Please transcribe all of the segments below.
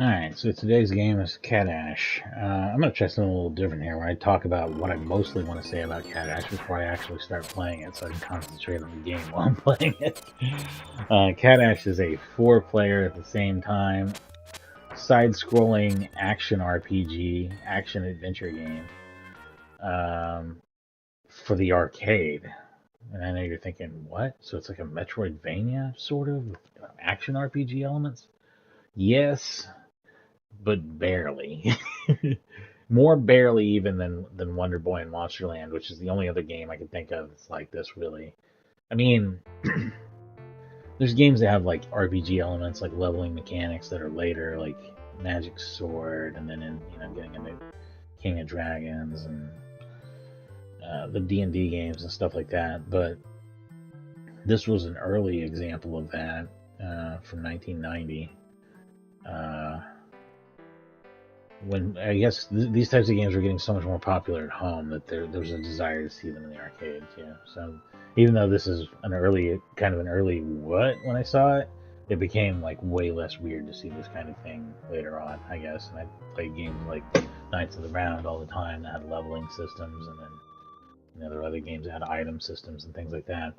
Alright, so today's game is Cadash. I'm going to try something a little different here where I talk about what I mostly want to say about Cadash before I actually start playing it so I can concentrate on the game while I'm playing it. Cadash is a 4-player at the same time, side-scrolling action RPG, action adventure game for the arcade. And I know you're thinking, what? So it's like a Metroidvania, sort of, with action RPG elements? Yes, but barely. More barely even than Wonder Boy and Monsterland, which is the only other game I can think of that's like this. Really, I mean, there's games that have like RPG elements, like leveling mechanics that are later, like Magic Sword, and then getting into King of Dragons and the D&D games and stuff like that. But this was an early example of that from 1990. Uh, when I guess these types of games were getting so much more popular at home that there's a desire to see them in the arcades. Yeah. So even though this is kind of an early what when I saw it, it became like way less weird to see this kind of thing later on, I guess. And I played games like Knights of the Round all the time that had leveling systems, and then there were other games that had item systems and things like that.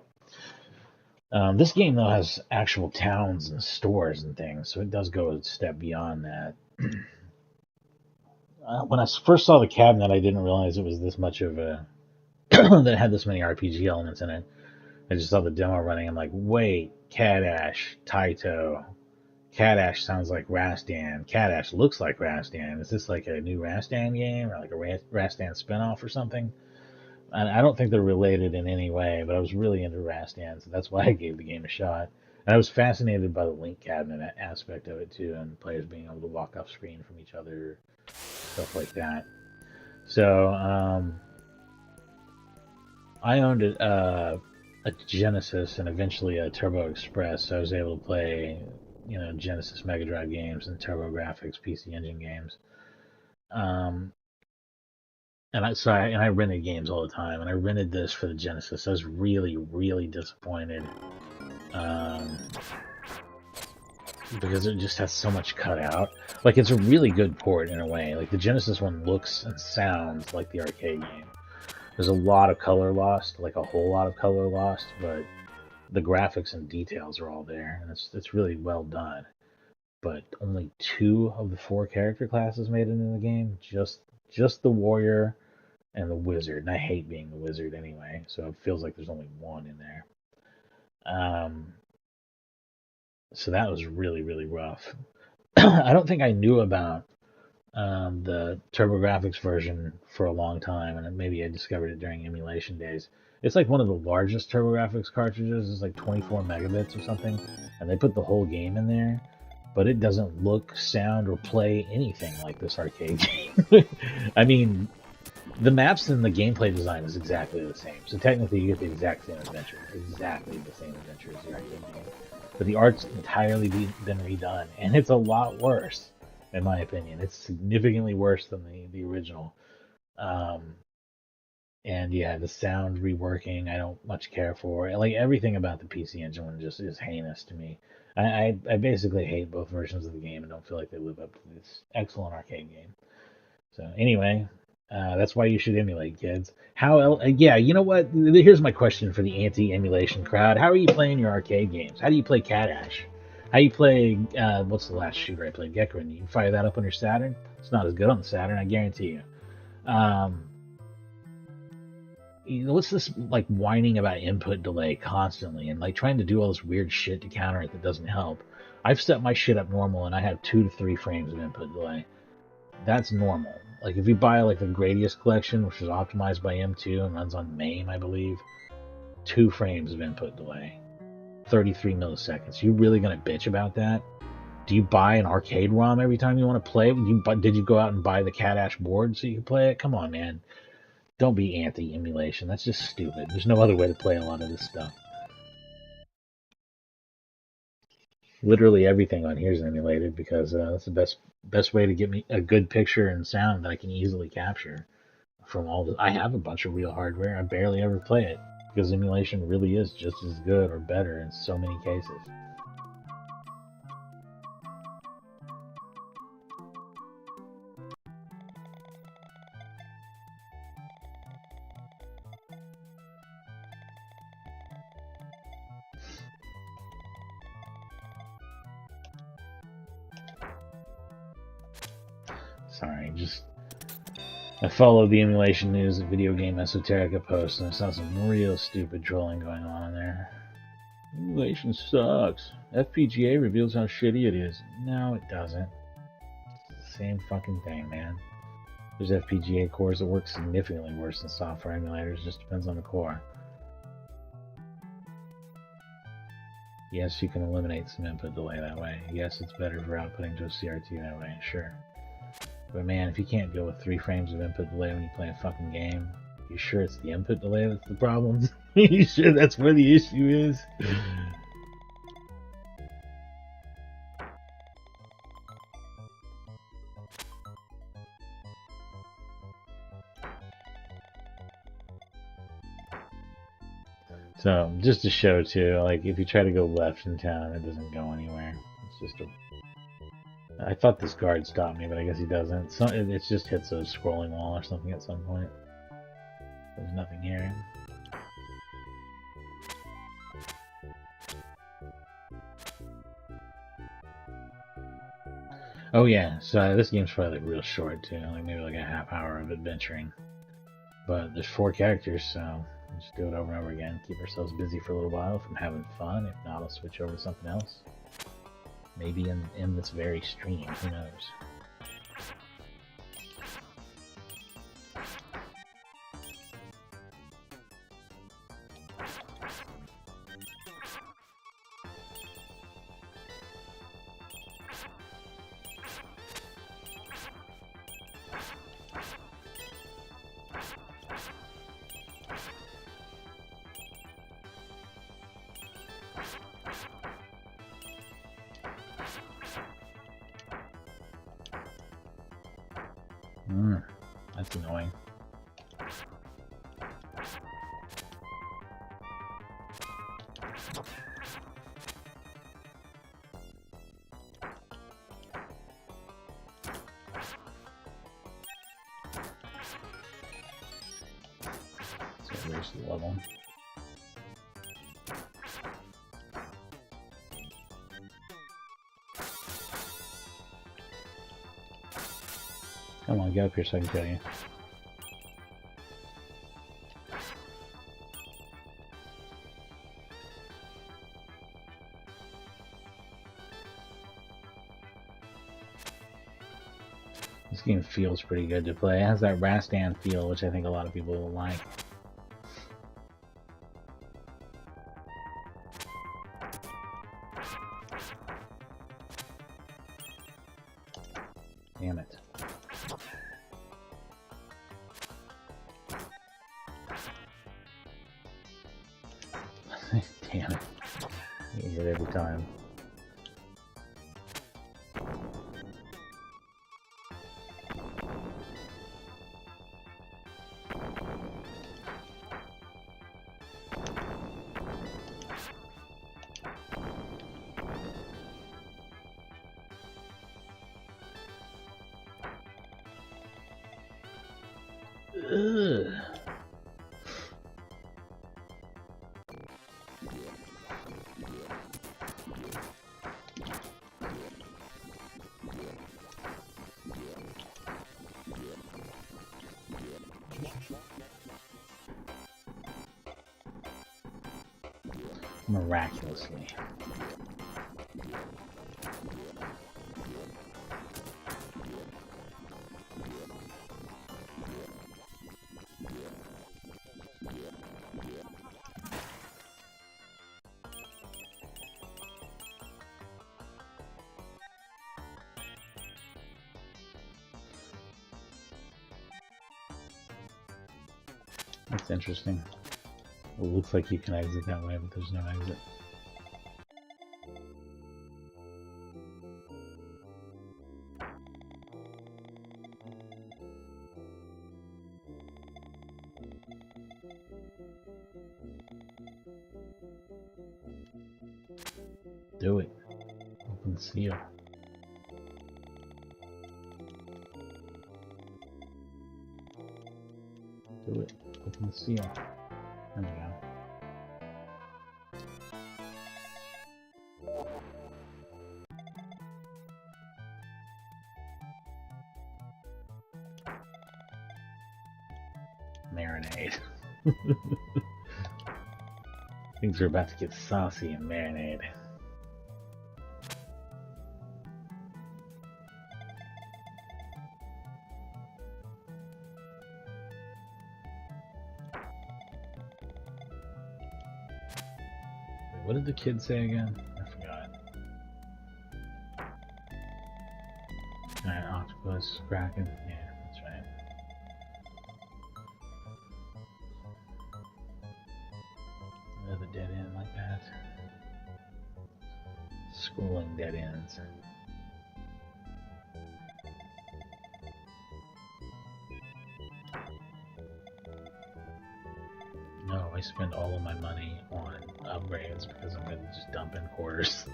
This game though has actual towns and stores and things, so it does go a step beyond that. When I first saw the cabinet, I didn't realize it was this much of a that it had this many RPG elements in it. I just saw the demo running. I'm like, wait, Cadash, Taito. Cadash sounds like Rastan. Cadash looks like Rastan. Is this like a new Rastan game or like a Rastan spinoff or something? And I don't think they're related in any way, but I was really into Rastan, so that's why I gave the game a shot. And I was fascinated by the link cabinet aspect of it too, and players being able to walk off screen from each other, stuff like that. So I owned a Genesis and eventually a Turbo Express, so I was able to play, Genesis Megadrive games and Turbo Graphics PC Engine games. Um, and I rented games all the time, and I rented this for the Genesis. I was really, really disappointed um, because it just has so much cut out. Like it's a really good port in a way. Like the Genesis one looks and sounds like the arcade game. There's a lot of color lost, like a whole lot of color lost, but the graphics and details are all there, and it's really well done. But only 2 of the 4 character classes made it in the game. Just the warrior and the wizard, and I hate being the wizard anyway, so it feels like there's only one in there. Um, so that was really really rough. I don't think I knew about the TurboGrafx version for a long time, and maybe I discovered it during emulation days. It's like one of the largest TurboGrafx cartridges. It's like 24 megabits or something, and they put the whole game in there. But it doesn't look, sound, or play anything like this arcade game. I mean, the maps and the gameplay design is exactly the same. So technically, you get the exact same adventure, exactly the same adventure as the arcade game. But the art's entirely been redone, and it's a lot worse, in my opinion. It's significantly worse than the original. Um, and yeah, the sound reworking, I don't much care for. Like everything about the PC Engine one just is heinous to me. I basically hate both versions of the game and don't feel like they live up to this excellent arcade game. So anyway, that's why you should emulate, kids. How else? Yeah, you know what? Here's my question for the anti-emulation crowd. How are you playing your arcade games? How do you play Cadash? How do you play? What's the last shooter I played? Gekrin. You fire that up on your Saturn? It's not as good on the Saturn, I guarantee you. Um, what's this like whining about input delay constantly and like trying to do all this weird shit to counter it that doesn't help? I've set my shit up normal and I have 2 to 3 frames of input delay. That's normal. Like if you buy like the Gradius collection, which is optimized by M2 and runs on MAME, I believe, 2 frames of input delay, 33 milliseconds. You really gonna bitch about that? Do you buy an arcade ROM every time you want to play? Did you go out and buy the Cadash board so you can play it? Come on, man. Don't be anti-emulation. That's just stupid. There's no other way to play a lot of this stuff. Literally everything on here is emulated because that's the best way to get me a good picture and sound that I can easily capture from all the. I have a bunch of real hardware. I barely ever play it because emulation really is just as good or better in so many cases. Sorry, just I followed the emulation news at Video Game Esoterica post, and I saw some real stupid trolling going on there. Emulation sucks. FPGA reveals how shitty it is. No, it doesn't. It's the same fucking thing, man. There's FPGA cores that work significantly worse than software emulators. It just depends on the core. Yes, you can eliminate some input delay that way. Yes, it's better for outputting to a CRT that way, sure. But man, if you can't deal with 3 frames of input delay when you play a fucking game, you sure it's the input delay that's the problem? You sure that's where the issue is? So, just to show too, like if you try to go left in town, it doesn't go anywhere. It's just a... I thought this guard stopped me, but I guess he doesn't. So it just hits a scrolling wall or something at some point. There's nothing here. Oh yeah, so this game's probably like real short too, like maybe like a half hour of adventuring. But there's 4 characters, so just do it over and over again. Keep ourselves busy for a little while if I'm having fun. If not, I'll switch over to something else. Maybe in this very stream, who knows? That's annoying. So raise the level. Come on, get up here so I can kill you. This game feels pretty good to play. It has that Rastan feel, which I think a lot of people will like. Damn it. Damn it. You hit every time. Ugh. Miraculously. That's interesting. It looks like you can exit that way, but there's no exit. Do it. Open seal. Do it. Open the seal. There we go. marinade. Things are about to get saucy and marinade. What did the kid say again? I forgot. Giant octopus, kraken. Yeah, that's right. Another dead end like that. Scrolling dead ends. No, I spend all of my money on upgrades because I'm going to just dump in quarters.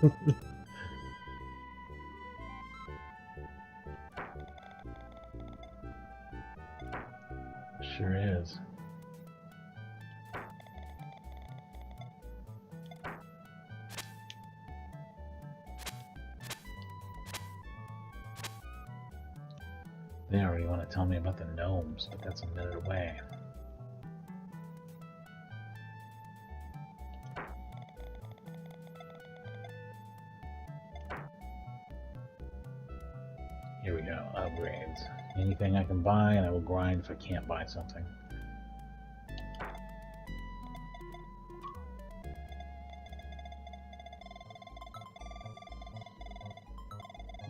Sure is. They already want to tell me about the gnomes, but that's a minute away. Here we go, upgrades. Anything I can buy, and I will grind if I can't buy something.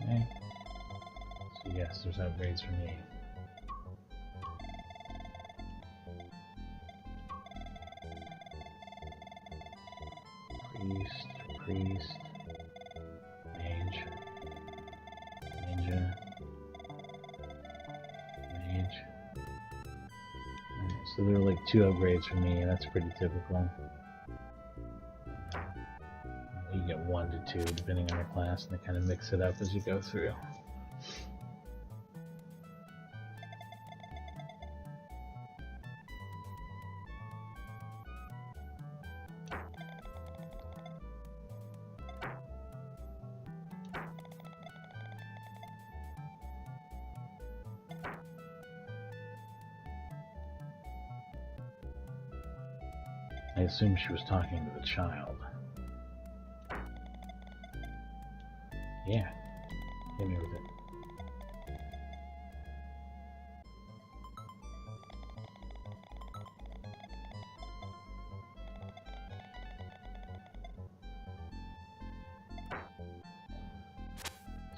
Okay. So yes, there's upgrades for me. Priest, mage, ninja, mage. Alright, so there are like 2 upgrades for me, and that's pretty typical. You get 1 to 2 depending on your class, and they kind of mix it up as you go through. I assume she was talking to the child. Yeah, hit me with it.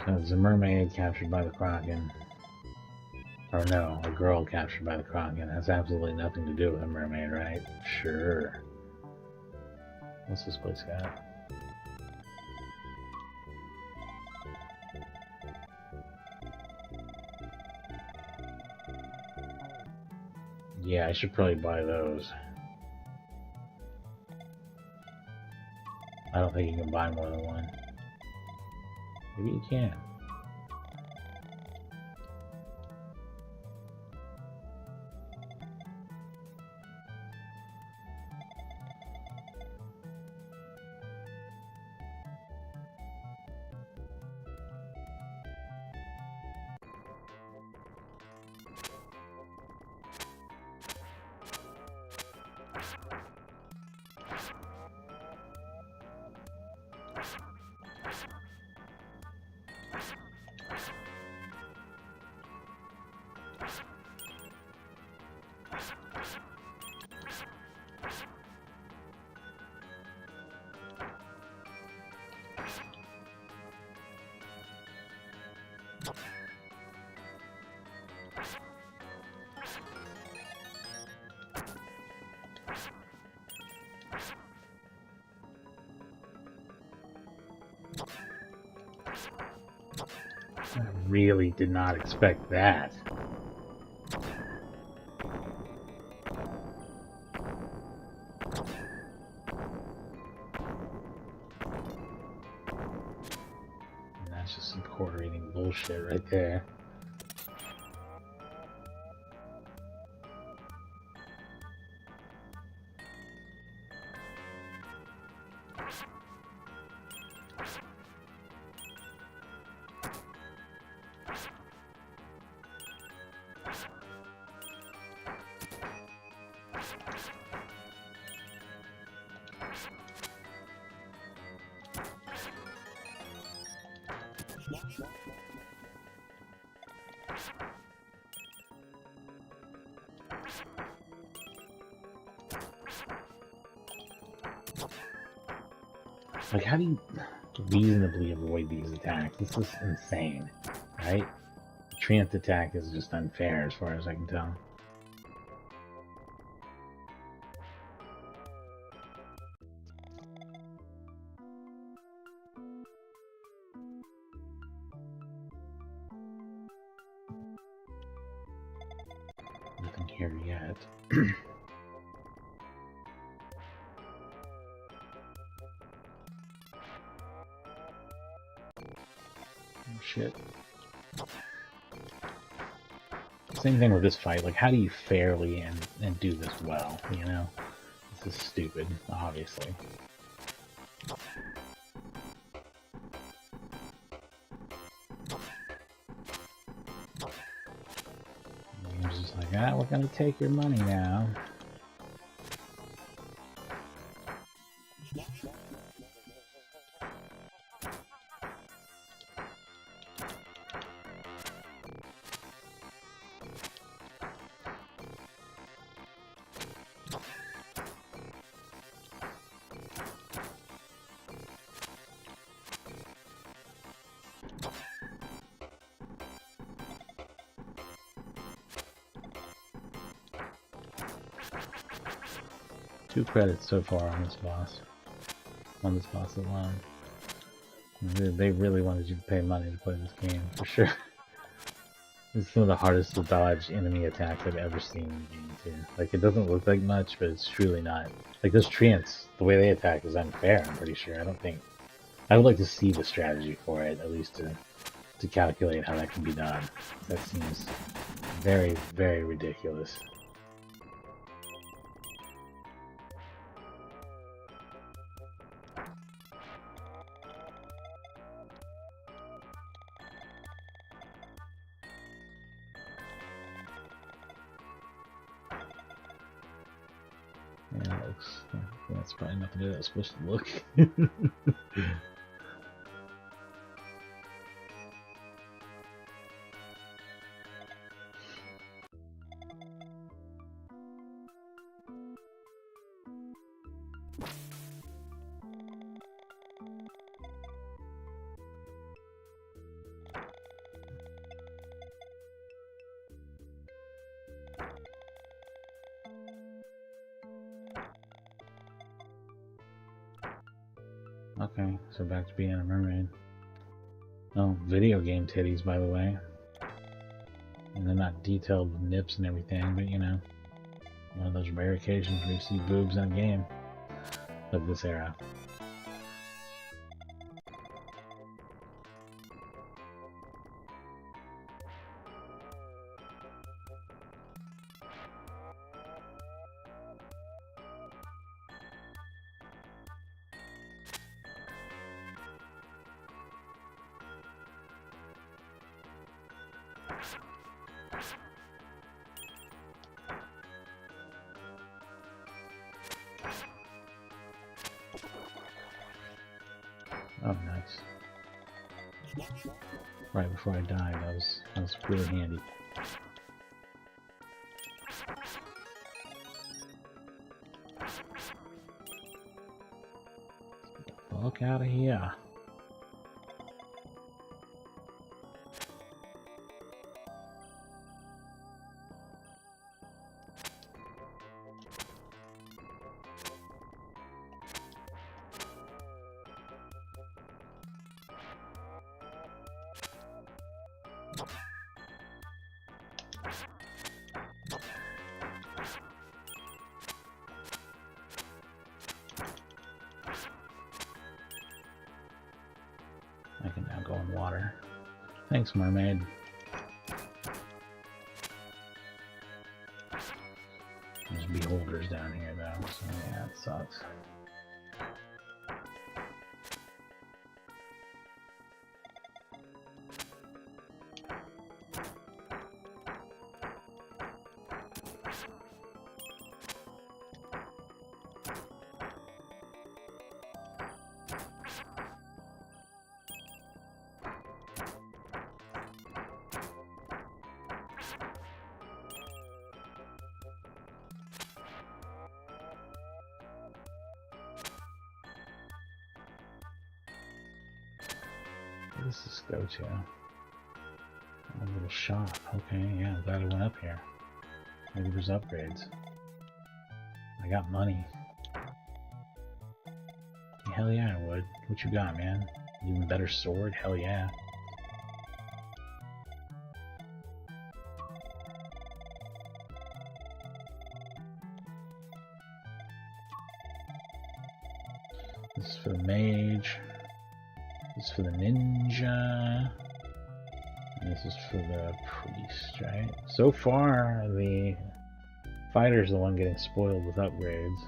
So it's a mermaid captured by the Kraken. Or no, a girl captured by the Kraken. Has absolutely nothing to do with a mermaid, right? Sure. What's this place got? Yeah, I should probably buy those. I don't think you can buy more than one. Maybe you can. I really did not expect that. And that's just some quarter-eating bullshit right there. Like, how do you reasonably avoid these attacks? This is insane, right? The Treant attack is just unfair as far as I can tell. Nothing here yet. Shit. Same thing with this fight. Like, how do you fairly and do this well, you know? This is stupid, obviously. The game's just like, ah, we're gonna take your money now. Two credits so far on this boss. On this boss alone. They really wanted you to pay money to play this game, for sure. This is some of the hardest to dodge enemy attacks I've ever seen in the game, too. Like, it doesn't look like much, but it's truly not. Like, those treants, the way they attack is unfair, I'm pretty sure. I would like to see the strategy for it, at least to calculate how that can be done. That seems very, very ridiculous. Yeah, that's probably not the way that's supposed to look. Okay, so back to being a mermaid. Oh, video game titties, by the way. And they're not detailed with nips and everything, but you know, one of those rare occasions where you see boobs in a game of this era. Oh, nice. Right before I died, that was really handy. Fuck out of here. I can now go in water. Thanks, mermaid. There's beholders down here, though, so yeah, it sucks. does this go to? A little shop. Okay, yeah, I'm glad I went up here. Maybe there's upgrades. I got money. Hell yeah, I would. What you got, man? Even better sword? Hell yeah. This is for the mage. This is for the ninja. And this is for the priest, right? So far, the fighter's the one getting spoiled with upgrades.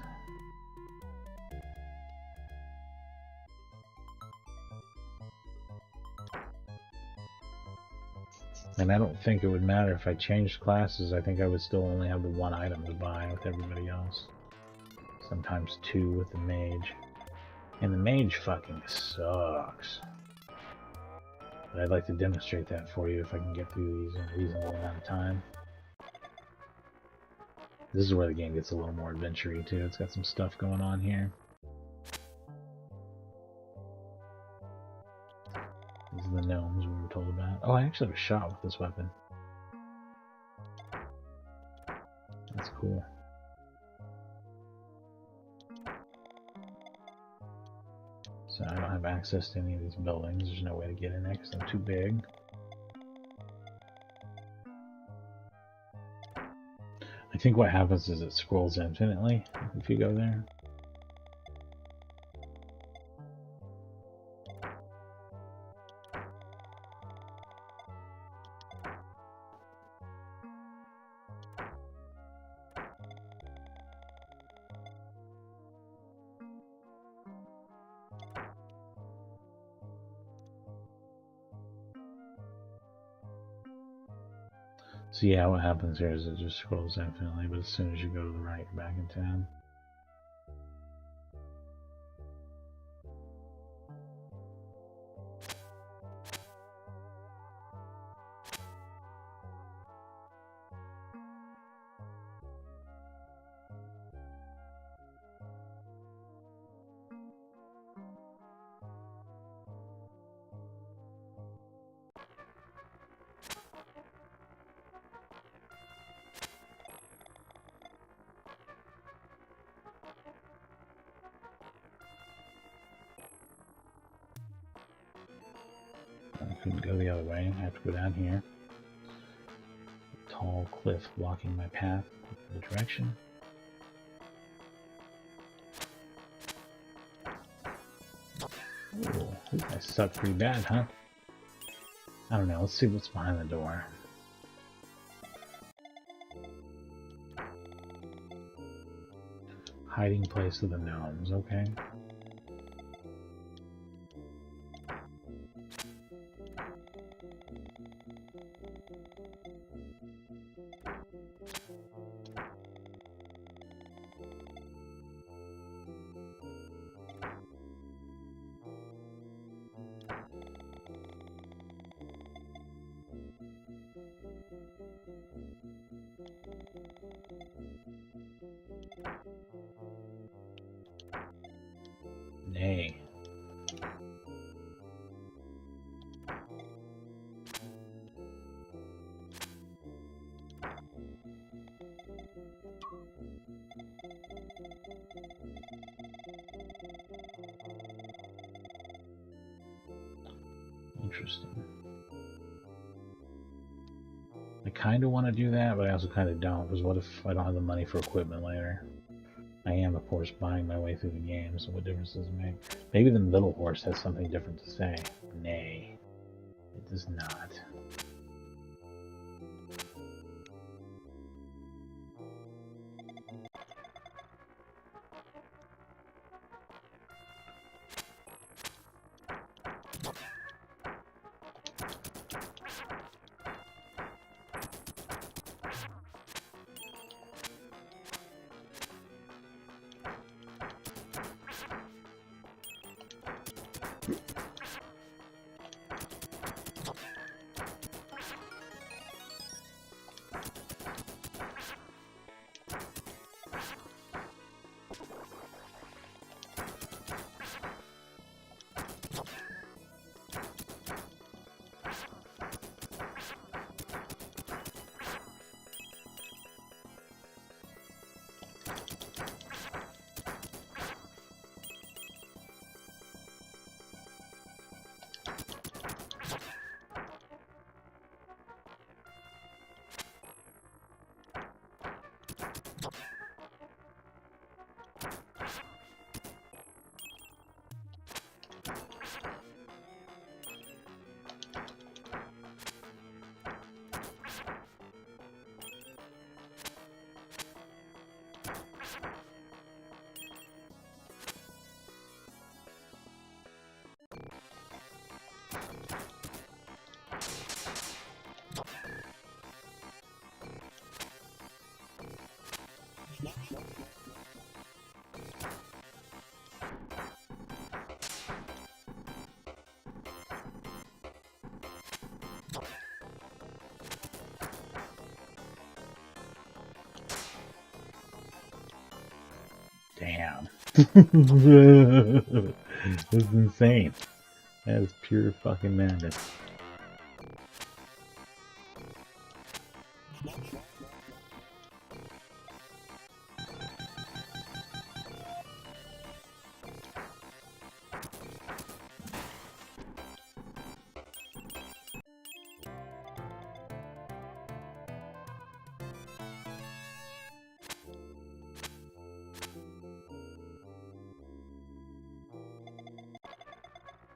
And I don't think it would matter if I changed classes. I think I would still only have the one item to buy with everybody else. Sometimes two with the mage. And the mage fucking sucks. But I'd like to demonstrate that for you if I can get through these in a reasonable amount of time. This is where the game gets a little more adventure-y too. It's got some stuff going on here. These are the gnomes we were told about. Oh, I actually have a shot with this weapon. That's cool. So I don't have access to any of these buildings. There's no way to get in there because they're too big. I think what happens is it scrolls infinitely if you go there. So yeah, what happens here is it just scrolls infinitely, but as soon as you go to the right, you're back in town. I couldn't go the other way. I have to go down here. A tall cliff blocking my path in the direction. Ooh, these guys suck pretty bad, huh? I don't know. Let's see what's behind the door. Hiding place of the gnomes. Okay. Nay. Interesting. I kind of want to do that, but I also kind of don't, because what if I don't have the money for equipment later? I am, of course, buying my way through the game, so what difference does it make? Maybe the middle horse has something different to say. Nay, it does not. Damn. This is insane. That is pure fucking madness.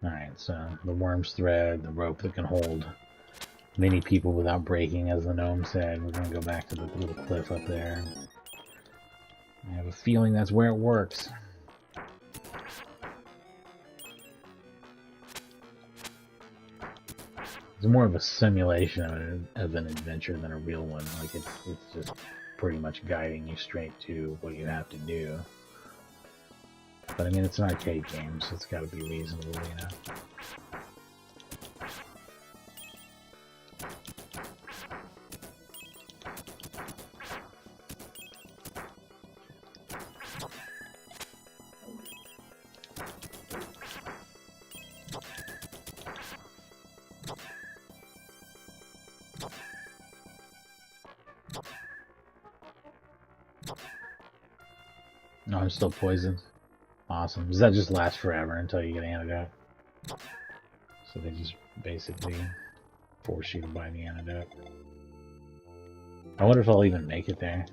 Alright, so the worm's thread, the rope that can hold many people without breaking, as the gnome said. We're gonna go back to the little cliff up there. I have a feeling that's where it works. It's more of a simulation of an adventure than a real one. Like it's just pretty much guiding you straight to what you have to do. But I mean, it's an arcade game, so it's got to be reasonable, you know. No, I'm still poisoned. Awesome. Does that just last forever until you get antidote? So they just basically force you to buy the antidote. I wonder if I'll even make it there.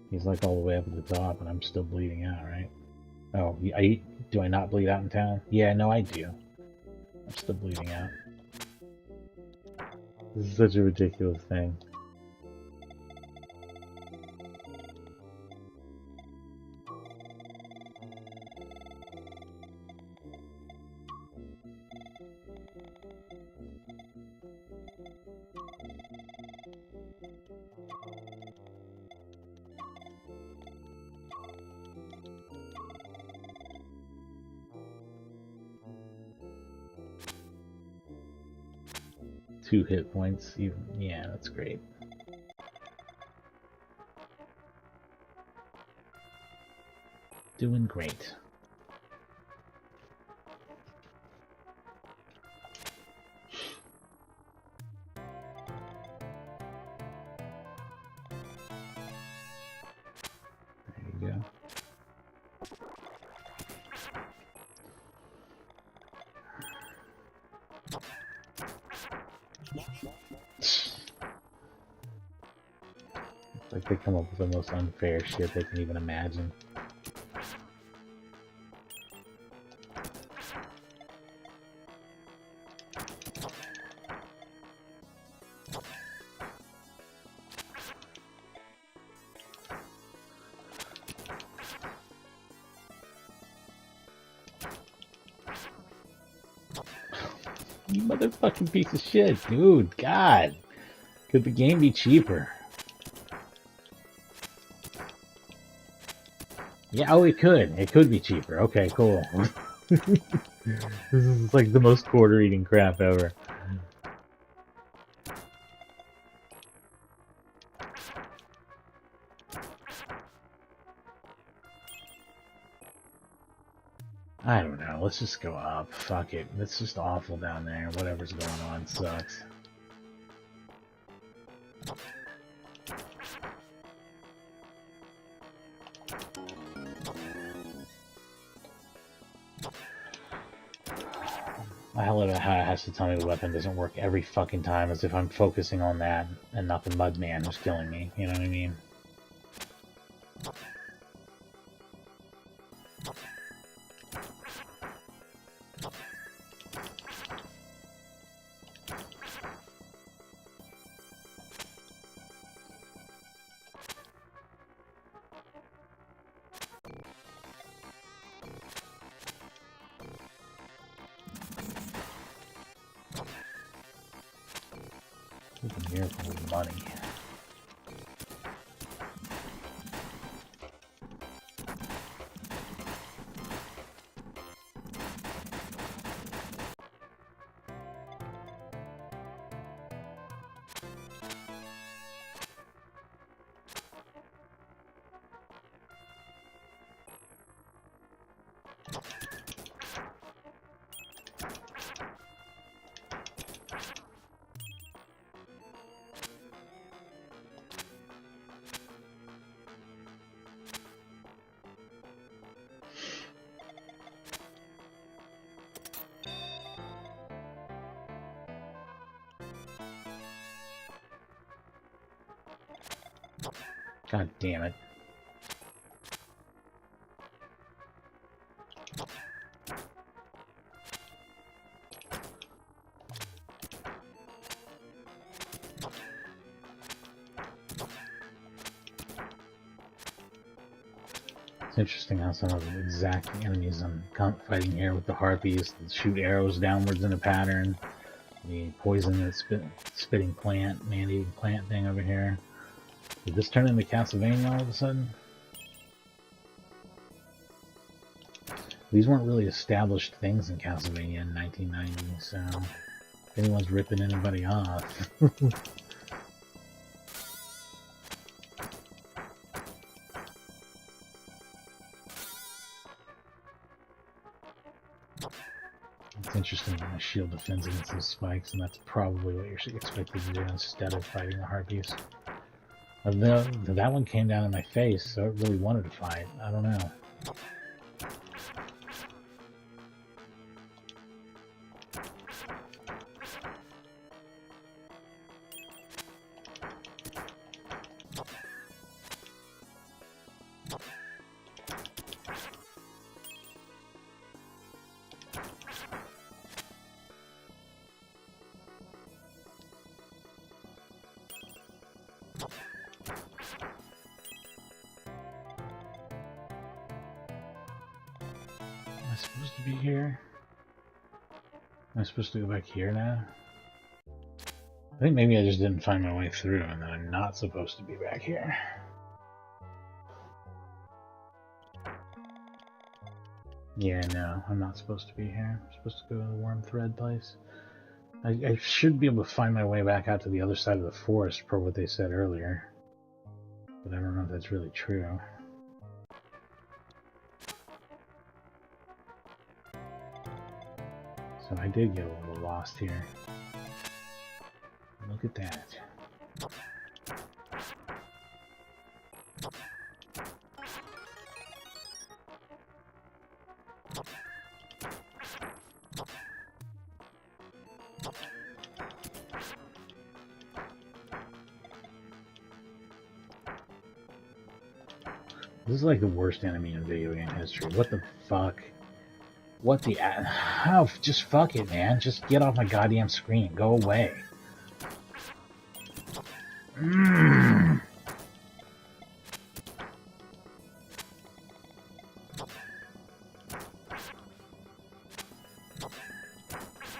He's like all the way up at the top and I'm still bleeding out, right? Oh, do I not bleed out in town? Yeah, no, I do. I'm still bleeding out. This is such a ridiculous thing. Two hit points, even. Yeah, that's great. Doing great. There you go. It's like they come up with the most unfair shit they can even imagine. You motherfucking piece of shit, dude. God. Could the game be cheaper? Yeah, oh, it could. It could be cheaper. Okay, cool. This is like the most quarter-eating crap ever. I don't know. Let's just go up. Fuck it. It's just awful down there. Whatever's going on sucks. I love it how it has to tell me the weapon doesn't work every fucking time, as if I'm focusing on that and not the mud man who's killing me. You know what I mean? Open here for money. God damn it. It's interesting how some of the exact enemies I'm fighting here with the harpies that shoot arrows downwards in a pattern, the poison that's spitting plant, man-eating plant thing over here. Did this turn into Castlevania all of a sudden? These weren't really established things in Castlevania in 1990, so if anyone's ripping anybody off. It's interesting that my shield defends against those spikes, and that's probably what you're expected to do instead of fighting the harpies. That one came down in my face, so it really wanted to fight. I don't know. Am I supposed to be here? Am I supposed to go back here now? I think maybe I just didn't find my way through and that I'm not supposed to be back here. Yeah, no, I'm not supposed to be here. I'm supposed to go to the worm thread place. I should be able to find my way back out to the other side of the forest per what they said earlier. But I don't know if that's really true. So I did get a little lost here. Look at that. This is like the worst enemy in video game history. What the fuck? What the... How? Just fuck it, man. Just get off my goddamn screen. Go away.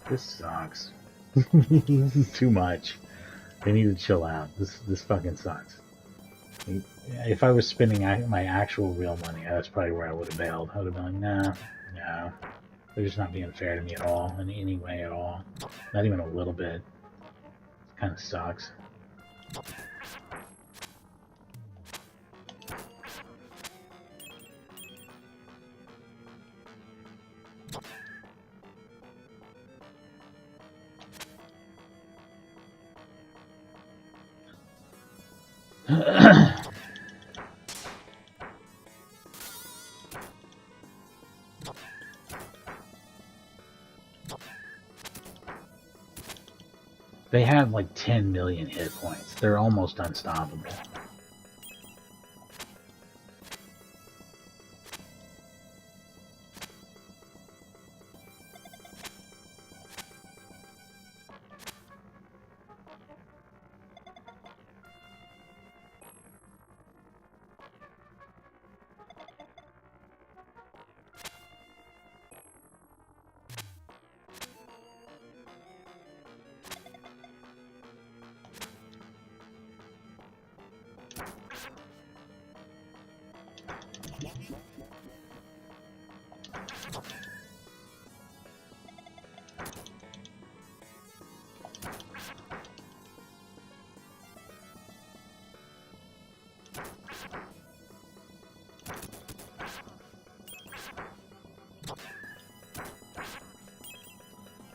This sucks. This is too much. They need to chill out. This fucking sucks. If I was spending my actual real money, that's probably where I would have bailed. I would have been like, nah, no. They're just not being fair to me at all, in any way at all. Not even a little bit. It kind of sucks. They have like 10 million hit points. They're almost unstoppable.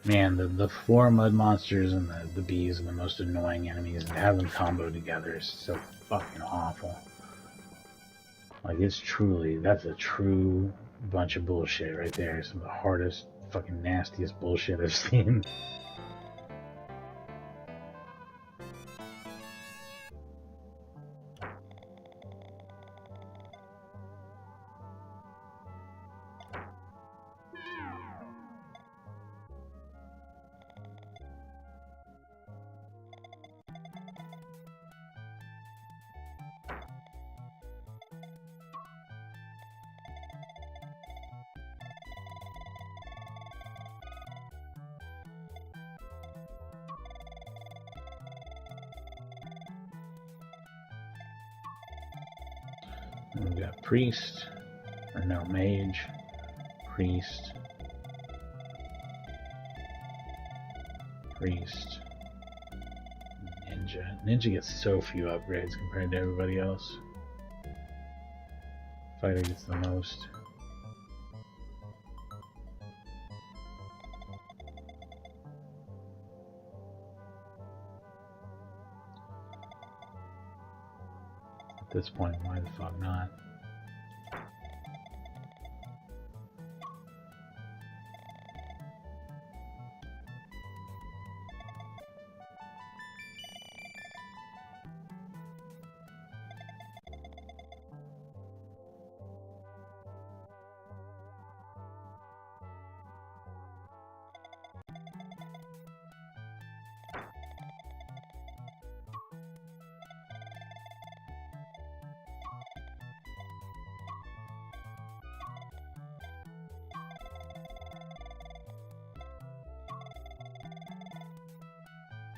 Man, the four mud monsters and the bees are the most annoying enemies, and to have them combo together is so fucking awful. Like, it's truly, that's a true bunch of bullshit right there. Some of the hardest, fucking nastiest bullshit I've seen. We've got priest, or no, mage, priest, priest, ninja. Ninja gets so few upgrades compared to everybody else. Fighter gets the most. At this point, why the fuck not?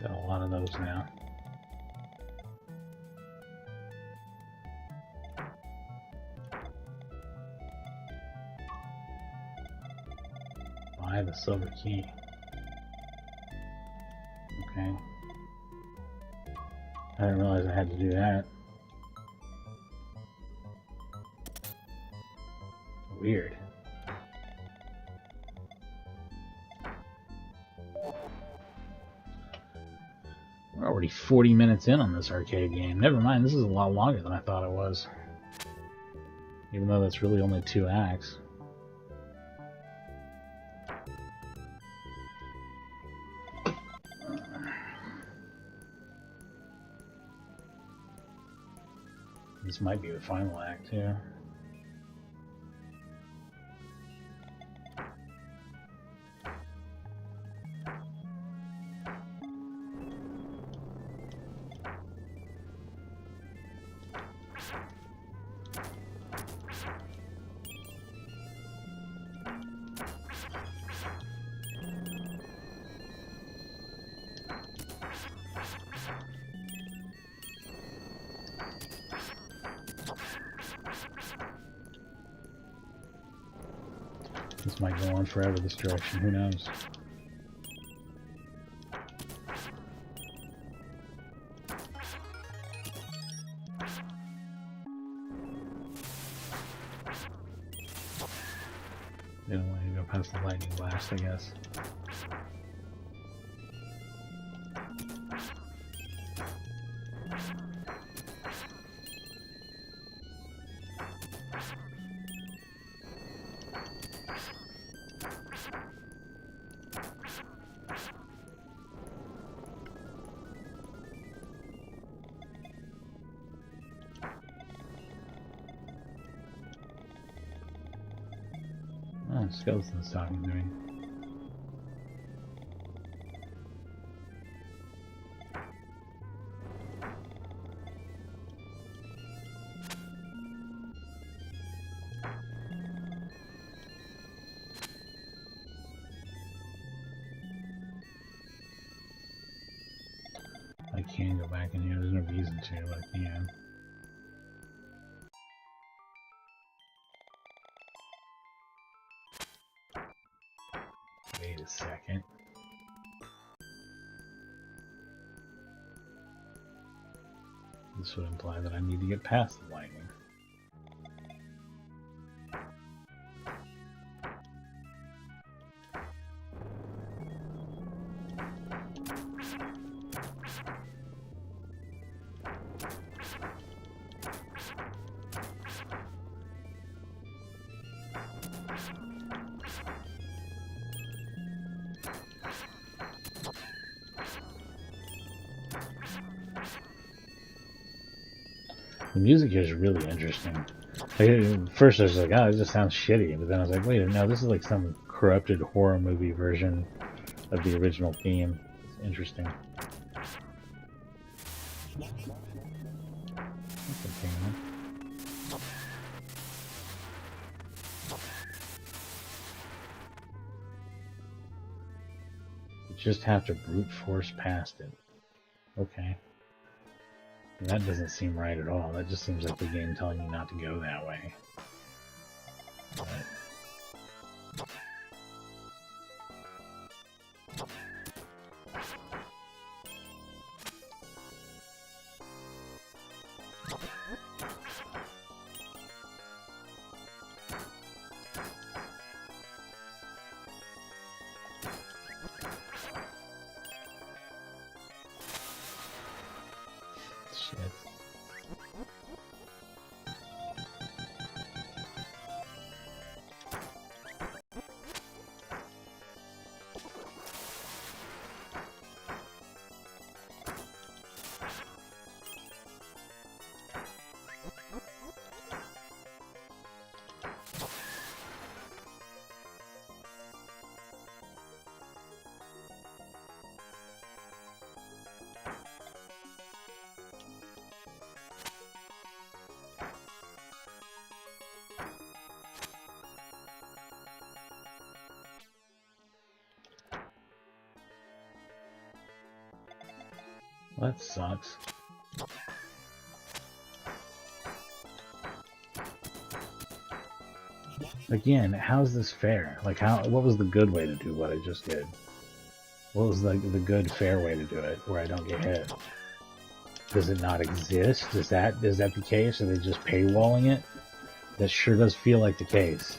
Got a lot of those now. Buy the silver key. Okay. I didn't realize I had to do that. Weird. We're already 40 minutes in on this arcade game. Never mind, this is a lot longer than I thought it was. Even though that's really only 2 acts. This might be the final act, too. This might go on forever, this direction, who knows? They don't want you to go past the lightning blast, I guess. skeleton's talking to me. I can go back in here, there's no reason to, but I can. Wait a second. This would imply that I need to get past the lightning. The music here is really interesting. Like, at first I was like, oh, it just sounds shitty. But then I was like, wait, no, this is like some corrupted horror movie version of the original theme. It's interesting. That's okay, man. You just have to brute force past it. Okay. That doesn't seem right at all. That just seems like the game telling you not to go that way. But... shit. Well, that sucks. Again, how's this fair? Like, what was the good way to do what I just did? What was the good, fair way to do it, where I don't get hit? Does it not exist? Is that the case? Are they just paywalling it? That sure does feel like the case.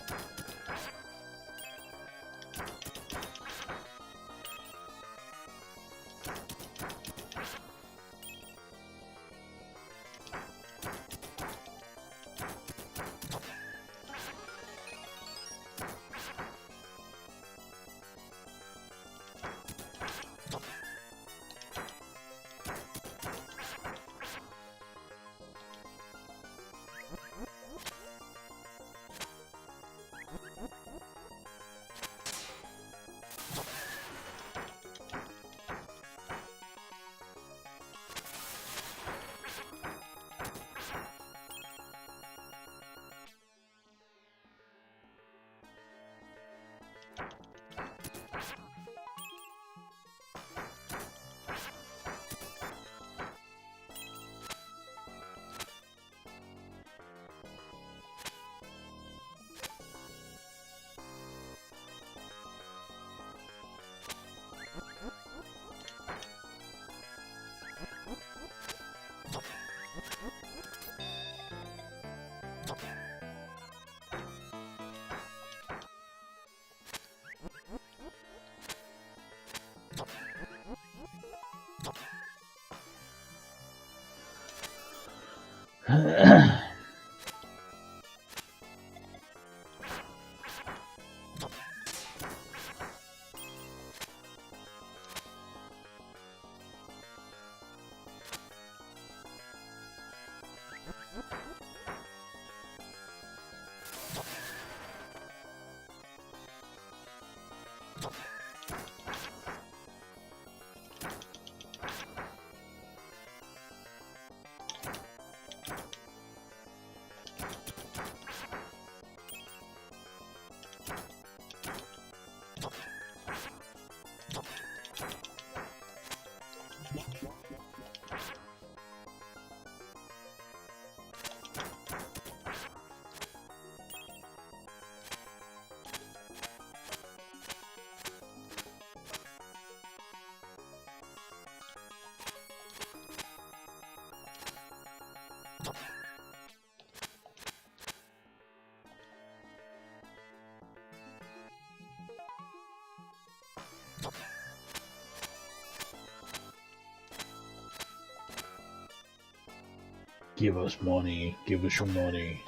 Give us money. Give us your money.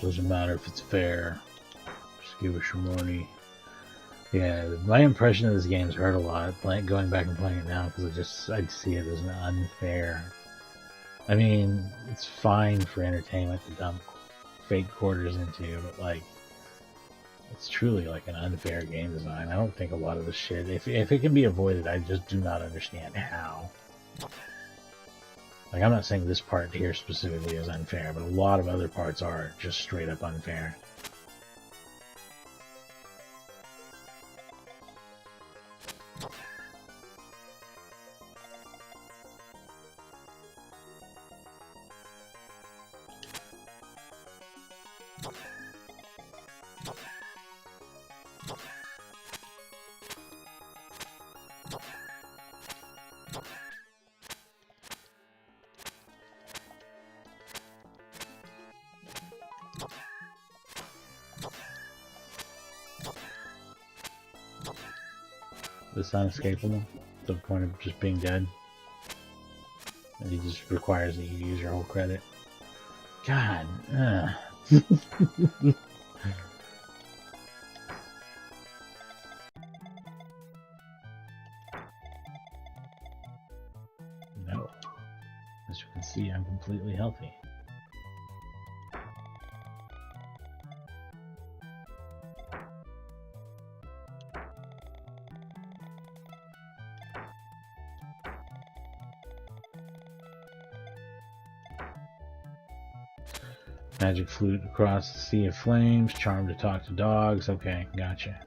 Doesn't matter if it's fair. Just give us your money. Yeah, my impression of this game's hurt a lot. Going back and playing it now because I'd see it as an unfair. I mean, it's fine for entertainment to dump fake quarters into, but like, it's truly like an unfair game design. I don't think a lot of this shit, if it can be avoided, I just do not understand how. Like, I'm not saying this part here specifically is unfair, but a lot of other parts are just straight up unfair. This unescapable, to the point of just being dead. And he just requires that you use your whole credit. God. No. As you can see, I'm completely healthy. Magic flute across the sea of flames, charm to talk to dogs. Okay, gotcha.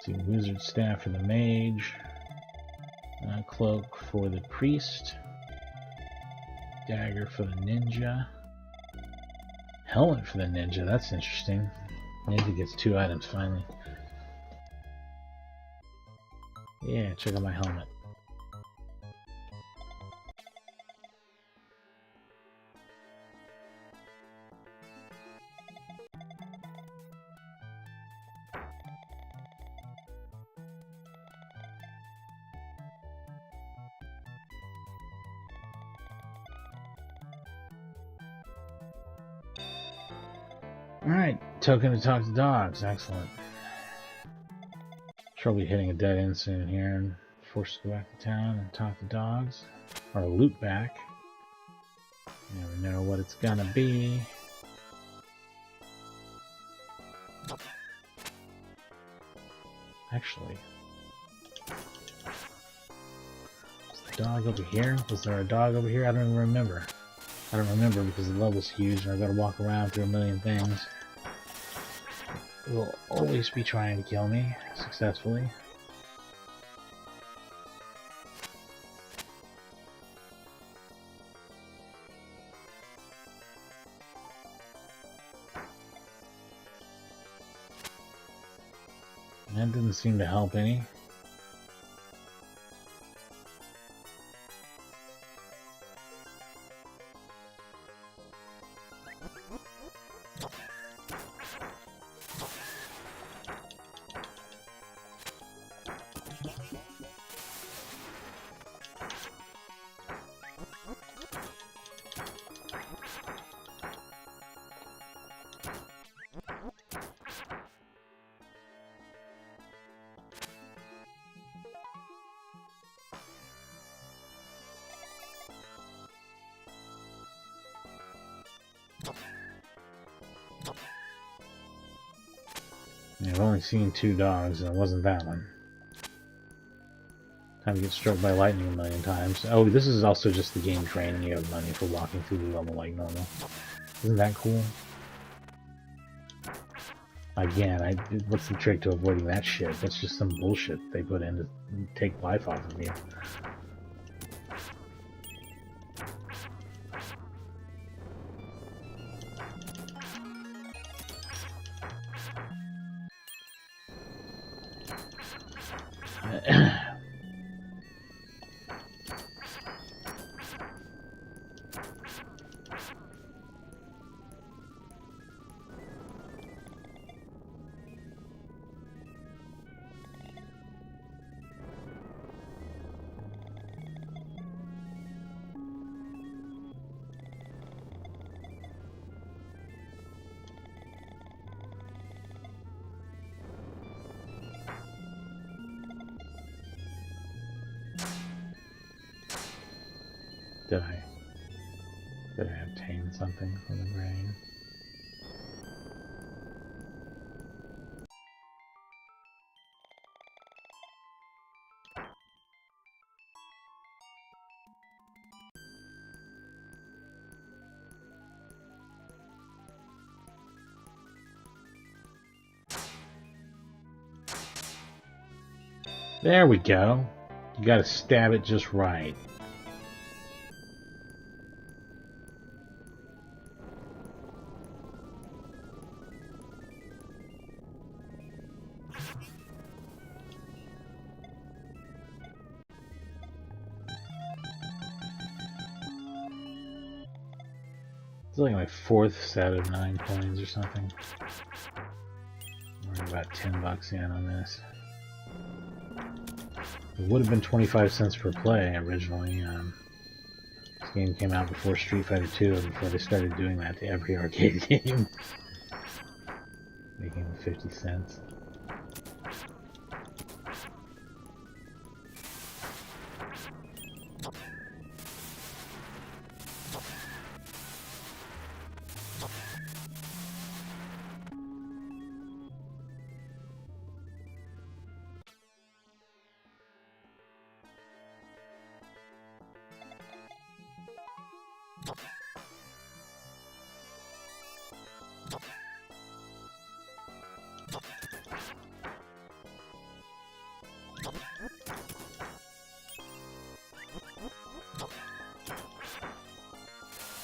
See, wizard staff for the mage, cloak for the priest, dagger for the ninja, helmet for the ninja. That's interesting. Ninja gets 2 items finally. Yeah, check out my helmet. Alright, token to talk to dogs. Excellent. Sure, I'll be hitting a dead end soon here and forced to go back to town and talk to dogs. Or loot back. You never know what it's gonna be. Actually, was the dog over here? Was there a dog over here? I don't even remember. I don't remember because the level's huge and I've got to walk around through a million things. It will always be trying to kill me successfully. That didn't seem to help any. I've only seen 2 dogs, and it wasn't that one. Time to get struck by lightning a million times. Oh, this is also just the game draining you of money for walking through the level like normal. Isn't that cool? Again, what's the trick to avoiding that shit? That's just some bullshit they put in to take life off of you. Did I obtain something from the brain? There we go. You gotta stab it just right. It's like my 4th set of 9 coins or something. We're about $10 in on this. It would have been 25 cents per play originally. This game came out before Street Fighter 2 and before they started doing that to every arcade game. Making 50 cents.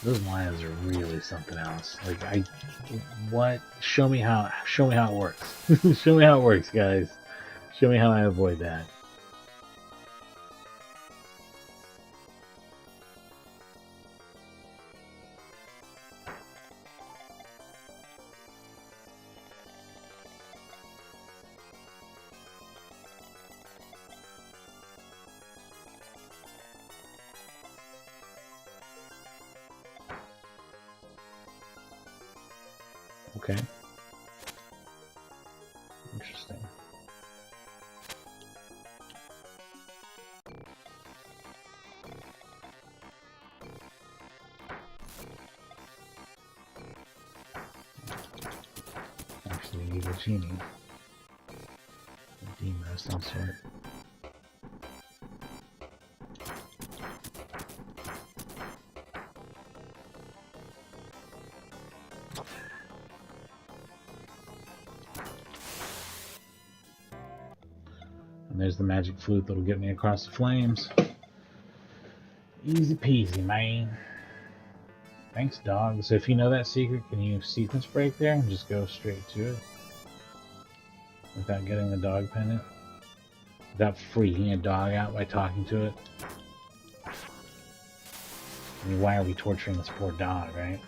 Those lions are really something else. Like what? Show me how it works. Show me how it works, guys. Show me how I avoid that. Okay. Interesting. Actually, an evil genie. A demon of some sort. And there's the magic flute that'll get me across the flames. Easy peasy, man. Thanks, dog. So if you know that secret, can you sequence break there and just go straight to it? Without getting the dog pendant? Without freaking a dog out by talking to it? I mean, why are we torturing this poor dog, right?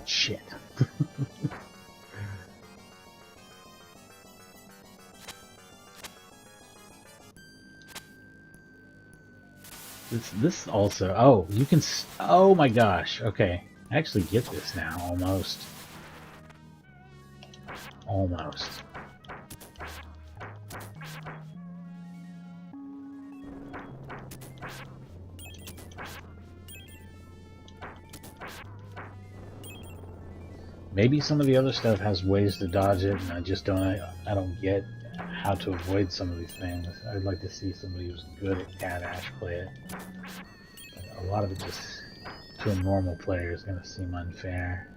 Shit. This also. Oh, you can. Oh my gosh. Okay, I actually get this now. Almost. Almost. Maybe some of the other stuff has ways to dodge it, and I just don't. I don't get how to avoid some of these things. I'd like to see somebody who's good at Cadash play it. But a lot of it just, to a normal player, is going to seem unfair.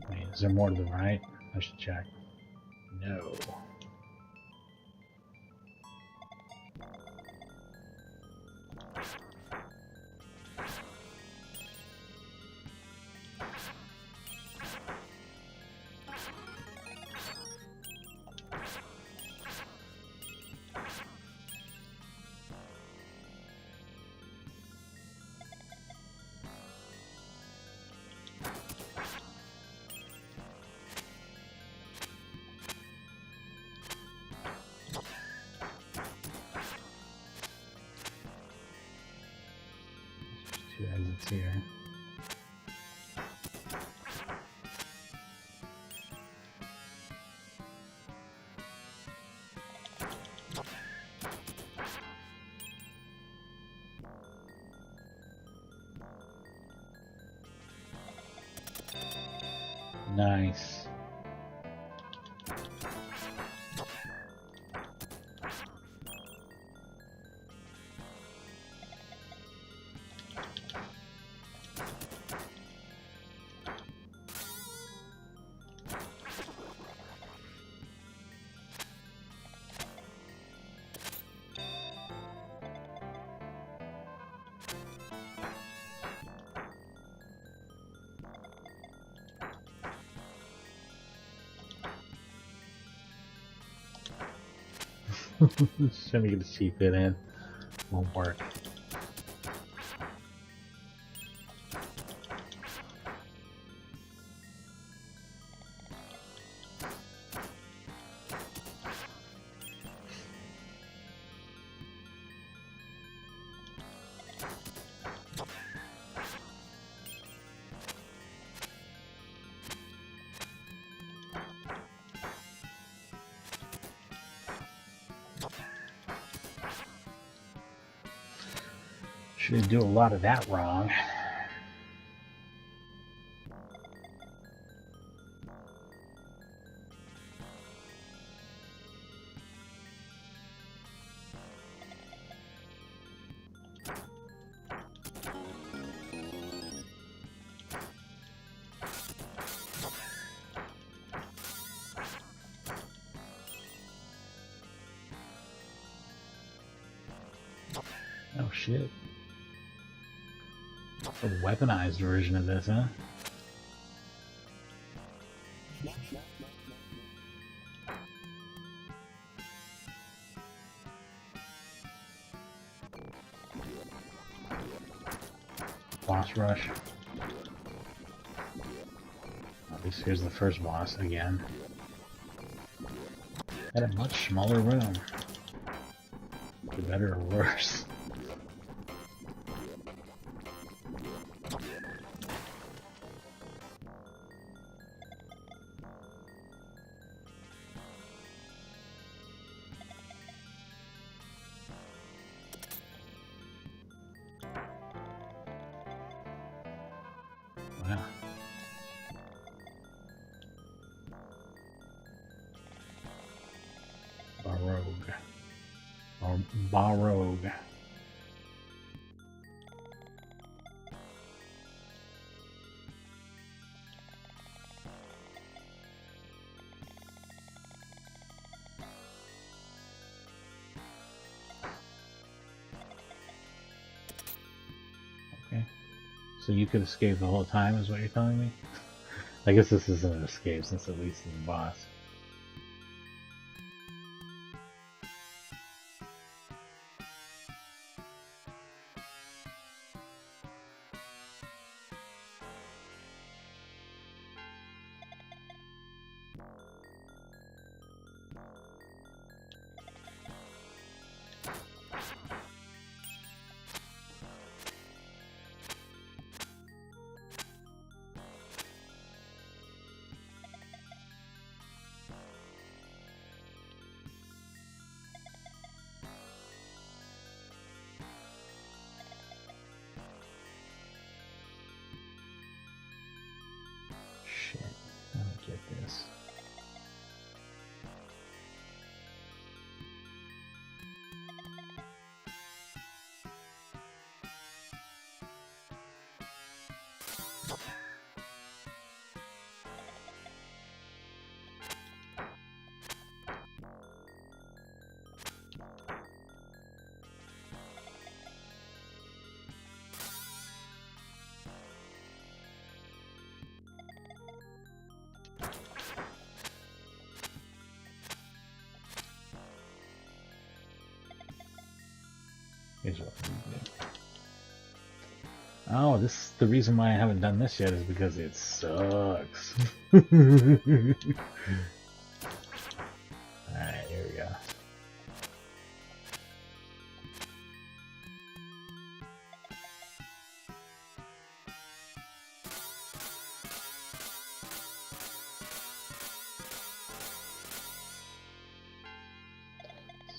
Wait, is there more to the right? I should check. No. Two exits here. Nice. Trying to get a cheap hit in. Won't work. Should do a lot of that wrong. Oh shit. A weaponized version of this, huh? Boss rush. At least here's the first boss again. At a much smaller room. For better or worse. Wow. Barogue. Or Barogue. Okay. So you could escape the whole time, is what you're telling me? I guess this isn't an escape, since at least it's the boss. Shit, I don't get this. Here's what we do. Oh, the reason why I haven't done this yet is because it sucks. Alright, here we go.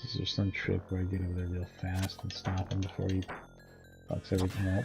Is there some trick where I get over there real fast and stop him before he fucks everything up?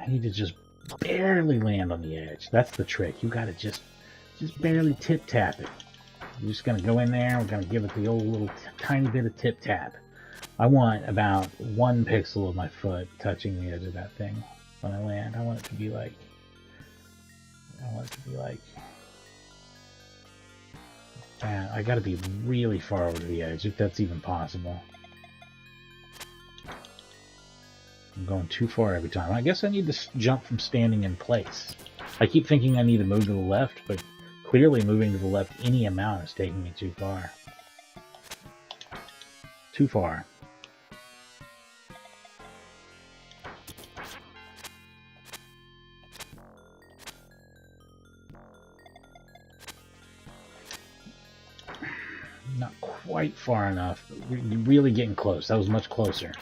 I need to just barely land on the edge. That's the trick. You gotta just barely tip tap it. You're just gonna go in there. We're gonna give it the old little tiny bit of tip tap. I want about 1 pixel of my foot touching the edge of that thing when I land. I want it to be like. That. I gotta be really far over to the edge, if that's even possible. I'm going too far every time. I guess I need to jump from standing in place. I keep thinking I need to move to the left, but clearly moving to the left any amount is taking me too far. Too far. Not quite far enough, but we're really getting close. That was much closer.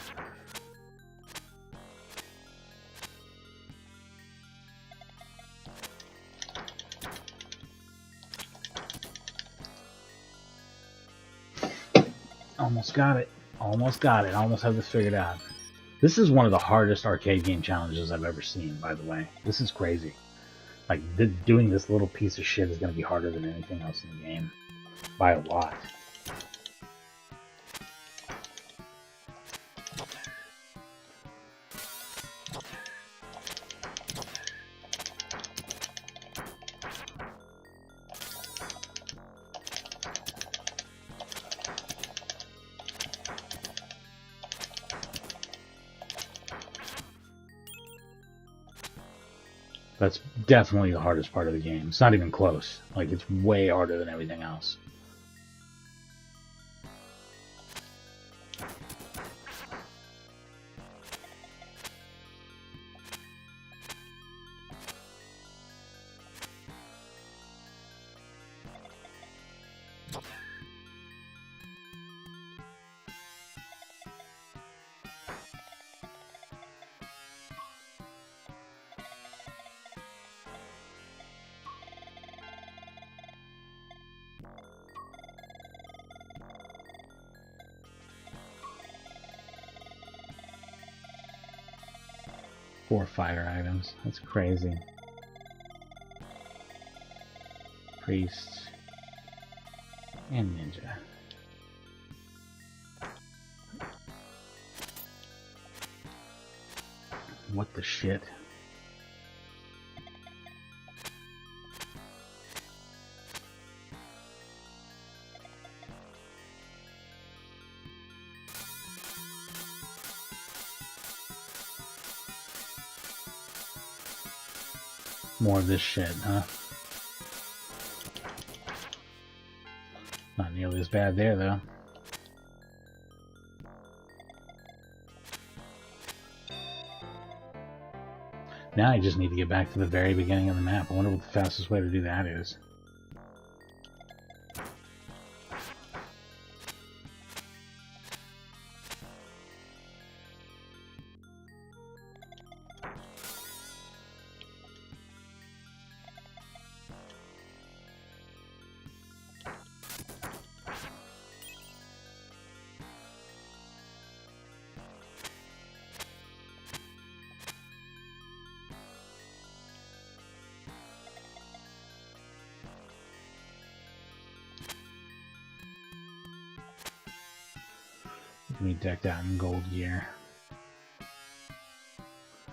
Almost got it. Almost got it. Almost have this figured out. This is one of the hardest arcade game challenges I've ever seen, by the way. This is crazy. Like, doing this little piece of shit is going to be harder than anything else in the game. By a lot. That's definitely the hardest part of the game. It's not even close. Like, it's way harder than everything else. 4 fire items. That's crazy. Priest and ninja. What the shit? More of this shit, huh? Not nearly as bad there, though. Now I just need to get back to the very beginning of the map. I wonder what the fastest way to do that is. Me decked out in gold gear.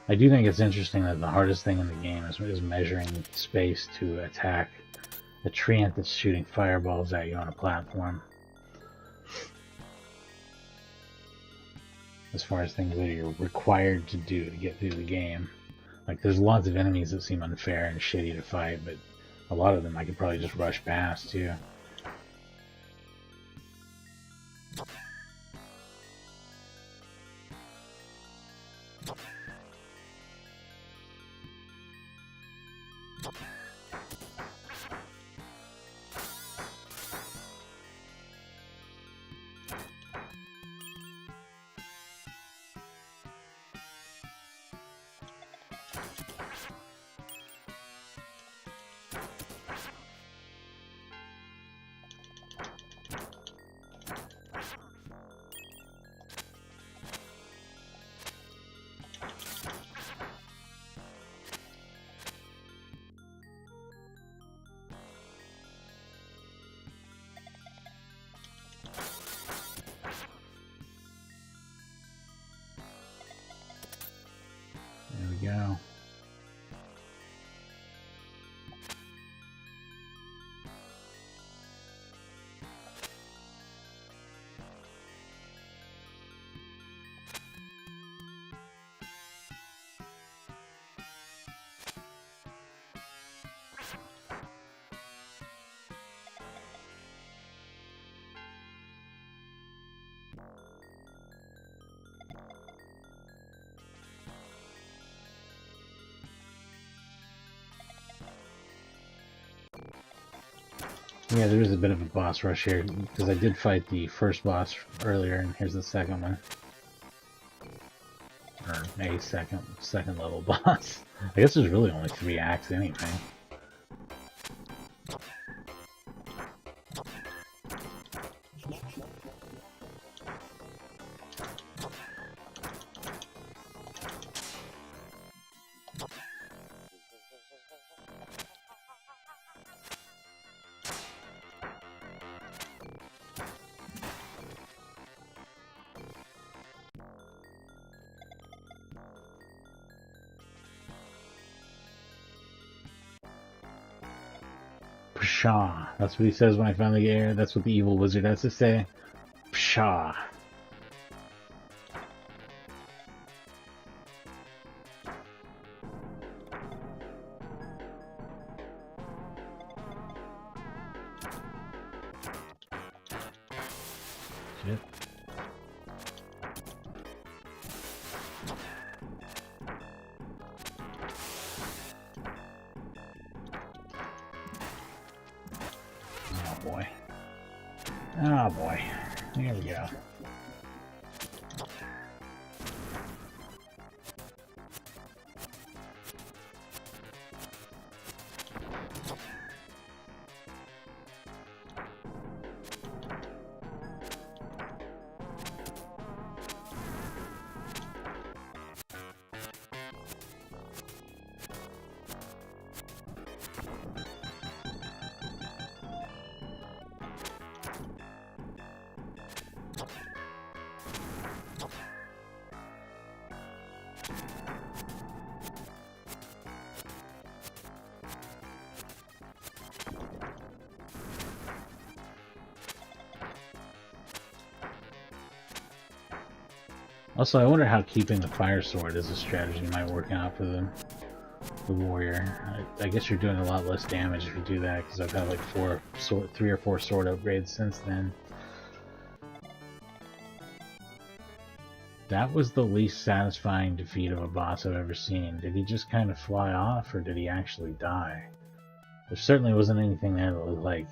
I do think it's interesting that the hardest thing in the game is measuring space to attack a treant that's shooting fireballs at you on a platform. As far as things that you're required to do to get through the game. Like, there's lots of enemies that seem unfair and shitty to fight, but a lot of them I could probably just rush past, too. There we go. Yeah, there is a bit of a boss rush here, because I did fight the first boss earlier, and here's the second one. Or a second level boss. I guess there's really only 3 acts anyway. Pshaw. That's what he says when I finally get here. That's what the evil wizard has to say. Pshaw. Shit. Oh boy. Oh boy. Here we go. Also, I wonder how keeping the fire sword as a strategy might work out for the warrior. I guess you're doing a lot less damage if you do that, because I've had like 3 or 4 sword upgrades since then. That was the least satisfying defeat of a boss I've ever seen. Did he just kind of fly off, or did he actually die? There certainly wasn't anything there that was like...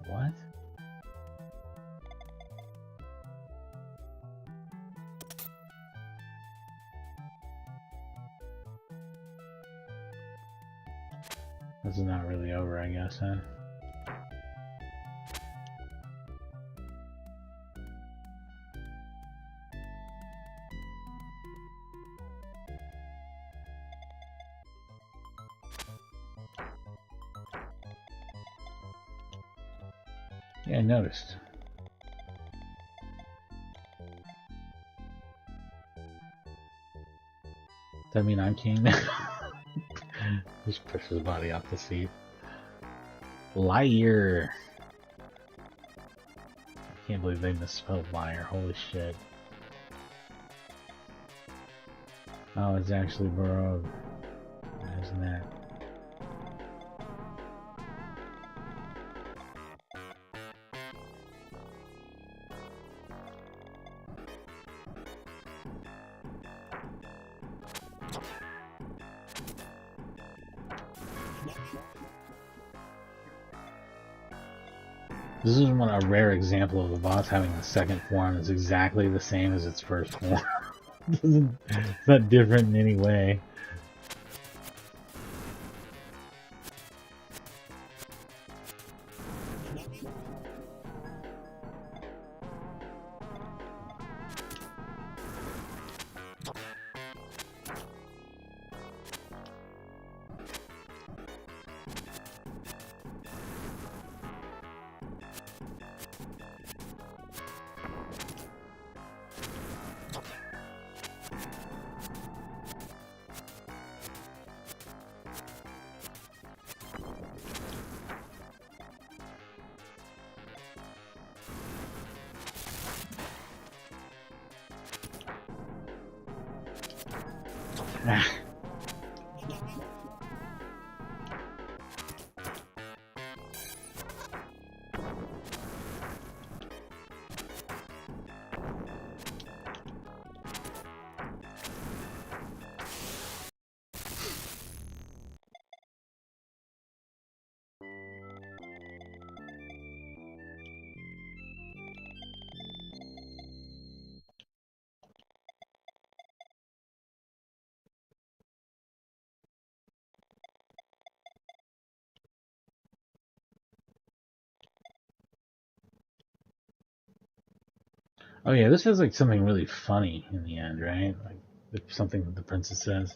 What? This is not really over, I guess, huh? Yeah, I noticed. Does that mean I'm king now? Just push his body off the seat. Liar! I can't believe they misspelled liar. Holy shit. Oh, it's actually Burrow. Imagine that. This is a rare example of a boss having a second form that's exactly the same as its first form. It's not different in any way. Ah. Oh yeah, this is like something really funny in the end, right? Like something that the princess says.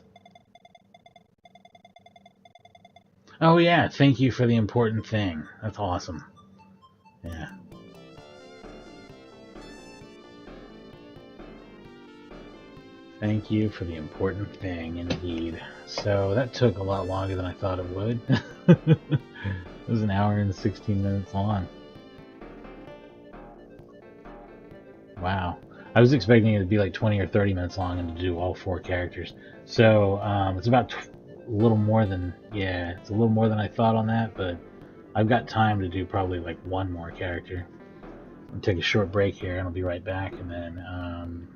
Oh yeah, thank you for the important thing. That's awesome. Yeah. Thank you for the important thing, indeed. So that took a lot longer than I thought it would. It was an hour and 16 minutes long. Wow. I was expecting it to be like 20 or 30 minutes long and to do all 4 characters. So it's about a little more than, yeah, it's a little more than I thought on that, but I've got time to do probably like 1 more character. I'll take a short break here and I'll be right back. And then,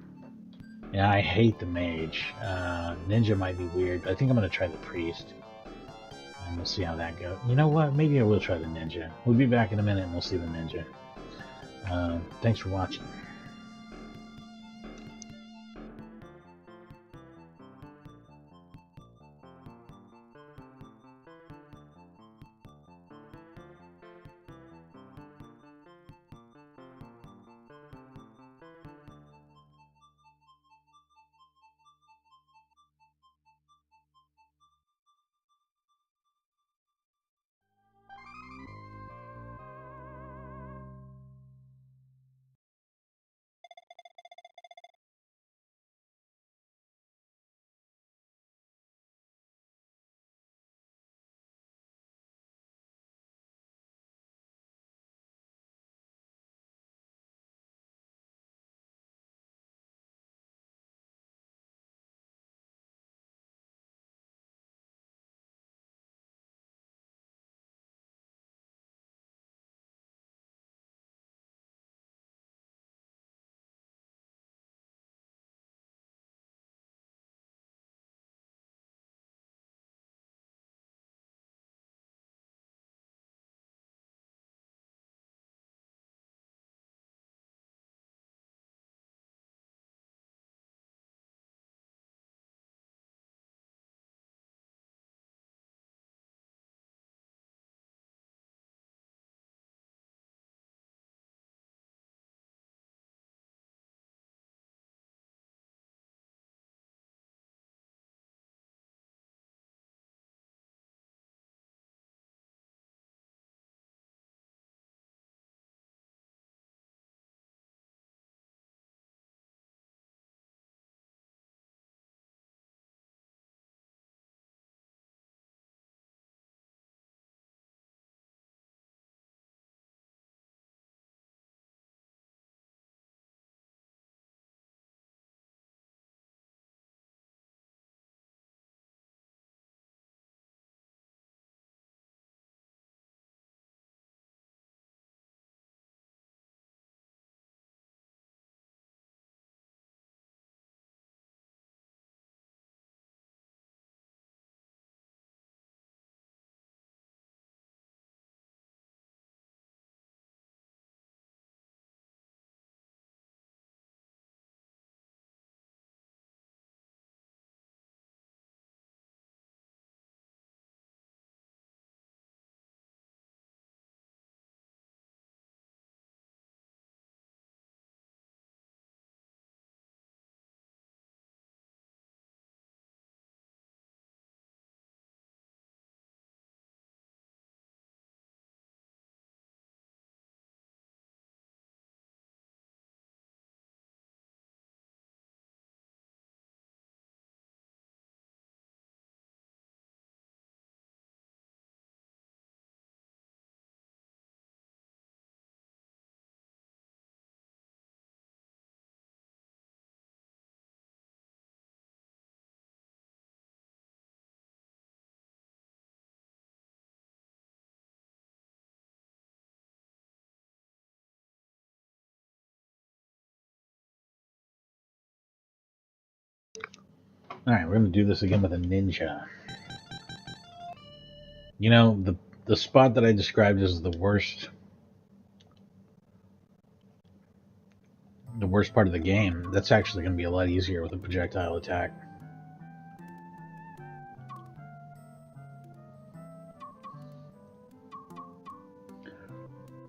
yeah, I hate the mage. Ninja might be weird, but I think I'm going to try the priest. And we'll see how that goes. You know what? Maybe I will try the ninja. We'll be back in a minute and we'll see the ninja. Thanks for watching. Alright, we're gonna do this again with a ninja. You know, the spot that I described as the worst part of the game, that's actually going to be a lot easier with a projectile attack.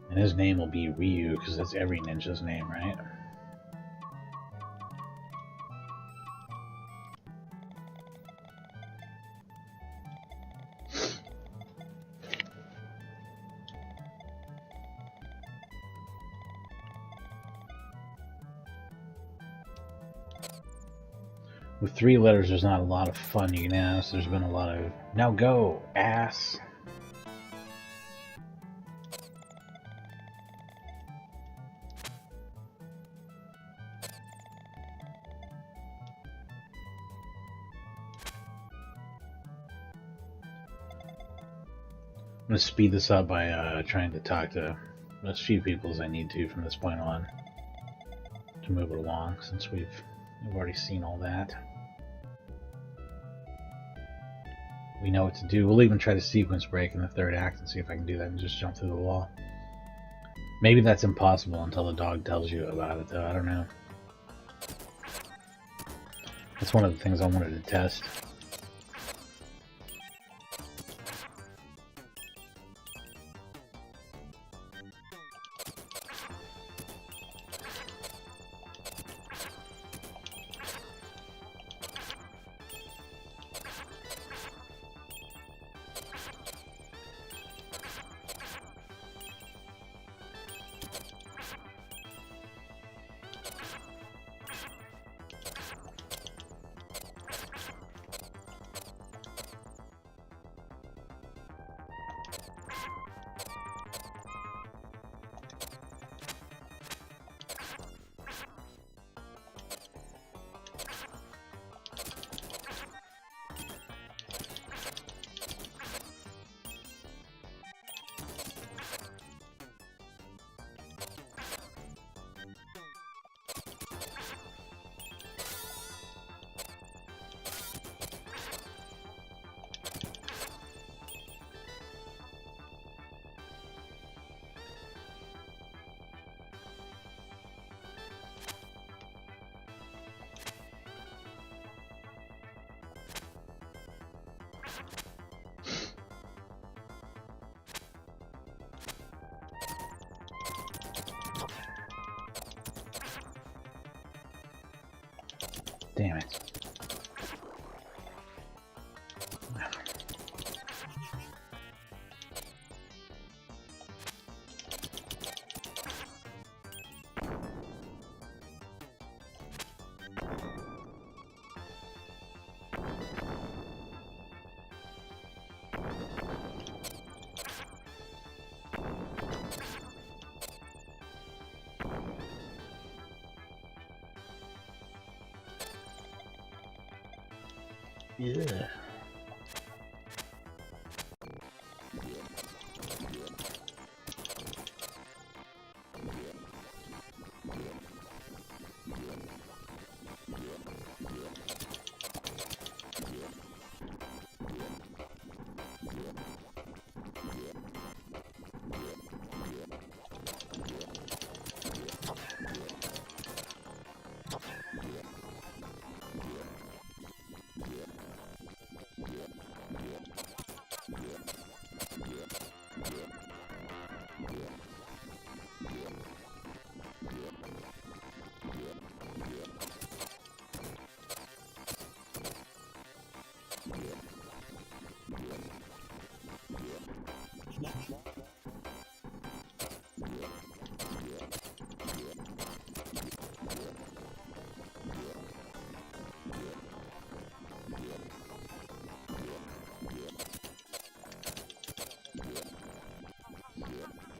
And his name will be Ryu, because that's every ninja's name, right? With 3 letters, there's not a lot of fun you can ask. There's been a lot of, now go, ass. I'm going to speed this up by trying to talk to as few people as I need to from this point on to move it along, since we've already seen all that. We know what to do. We'll even try to sequence break in the 3rd act and see if I can do that and just jump through the wall. Maybe that's impossible until the dog tells you about it, though. I don't know. That's one of the things I wanted to test. Damn it. Yeah.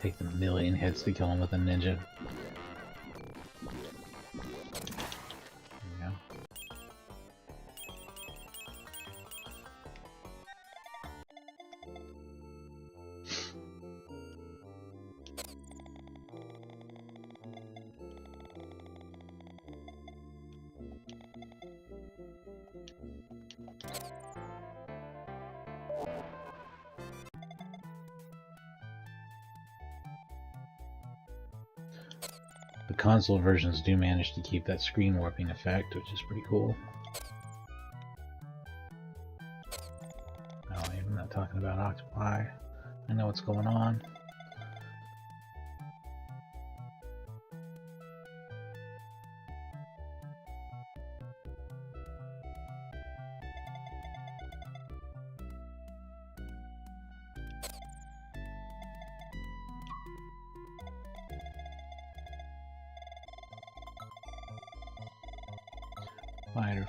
Take the 1,000,000 hits to kill him with a ninja. There we go. console versions do manage to keep that screen warping effect, which is pretty cool. Oh, I'm not talking about octopi. I know what's going on.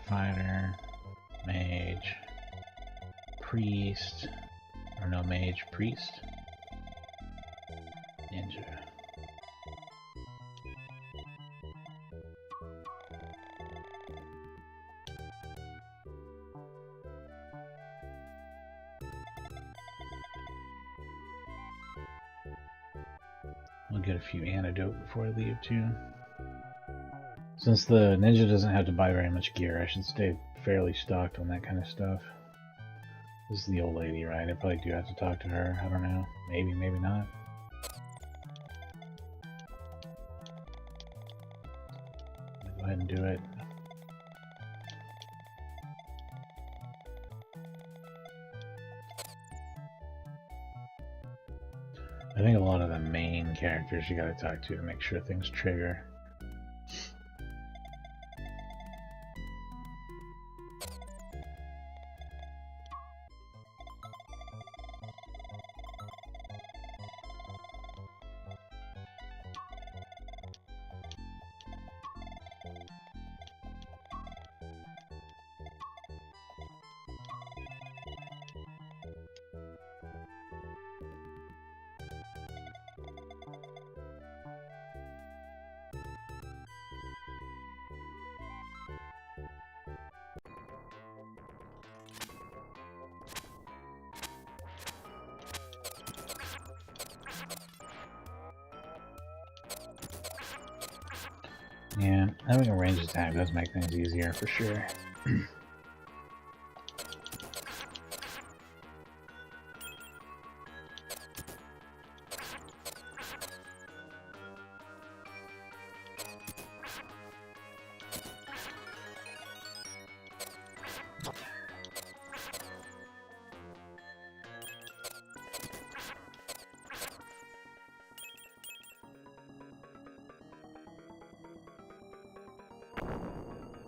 Fighter, mage, priest, or no, mage, priest, ninja. I'll get a few antidote before I leave too. Since the ninja doesn't have to buy very much gear, I should stay fairly stocked on that kind of stuff. This is the old lady, right? I probably do have to talk to her. I don't know. Maybe, maybe not. I'll go ahead and do it. I think a lot of the main characters you gotta talk to make sure things trigger. Yeah, having a ranged attack does make things easier for sure.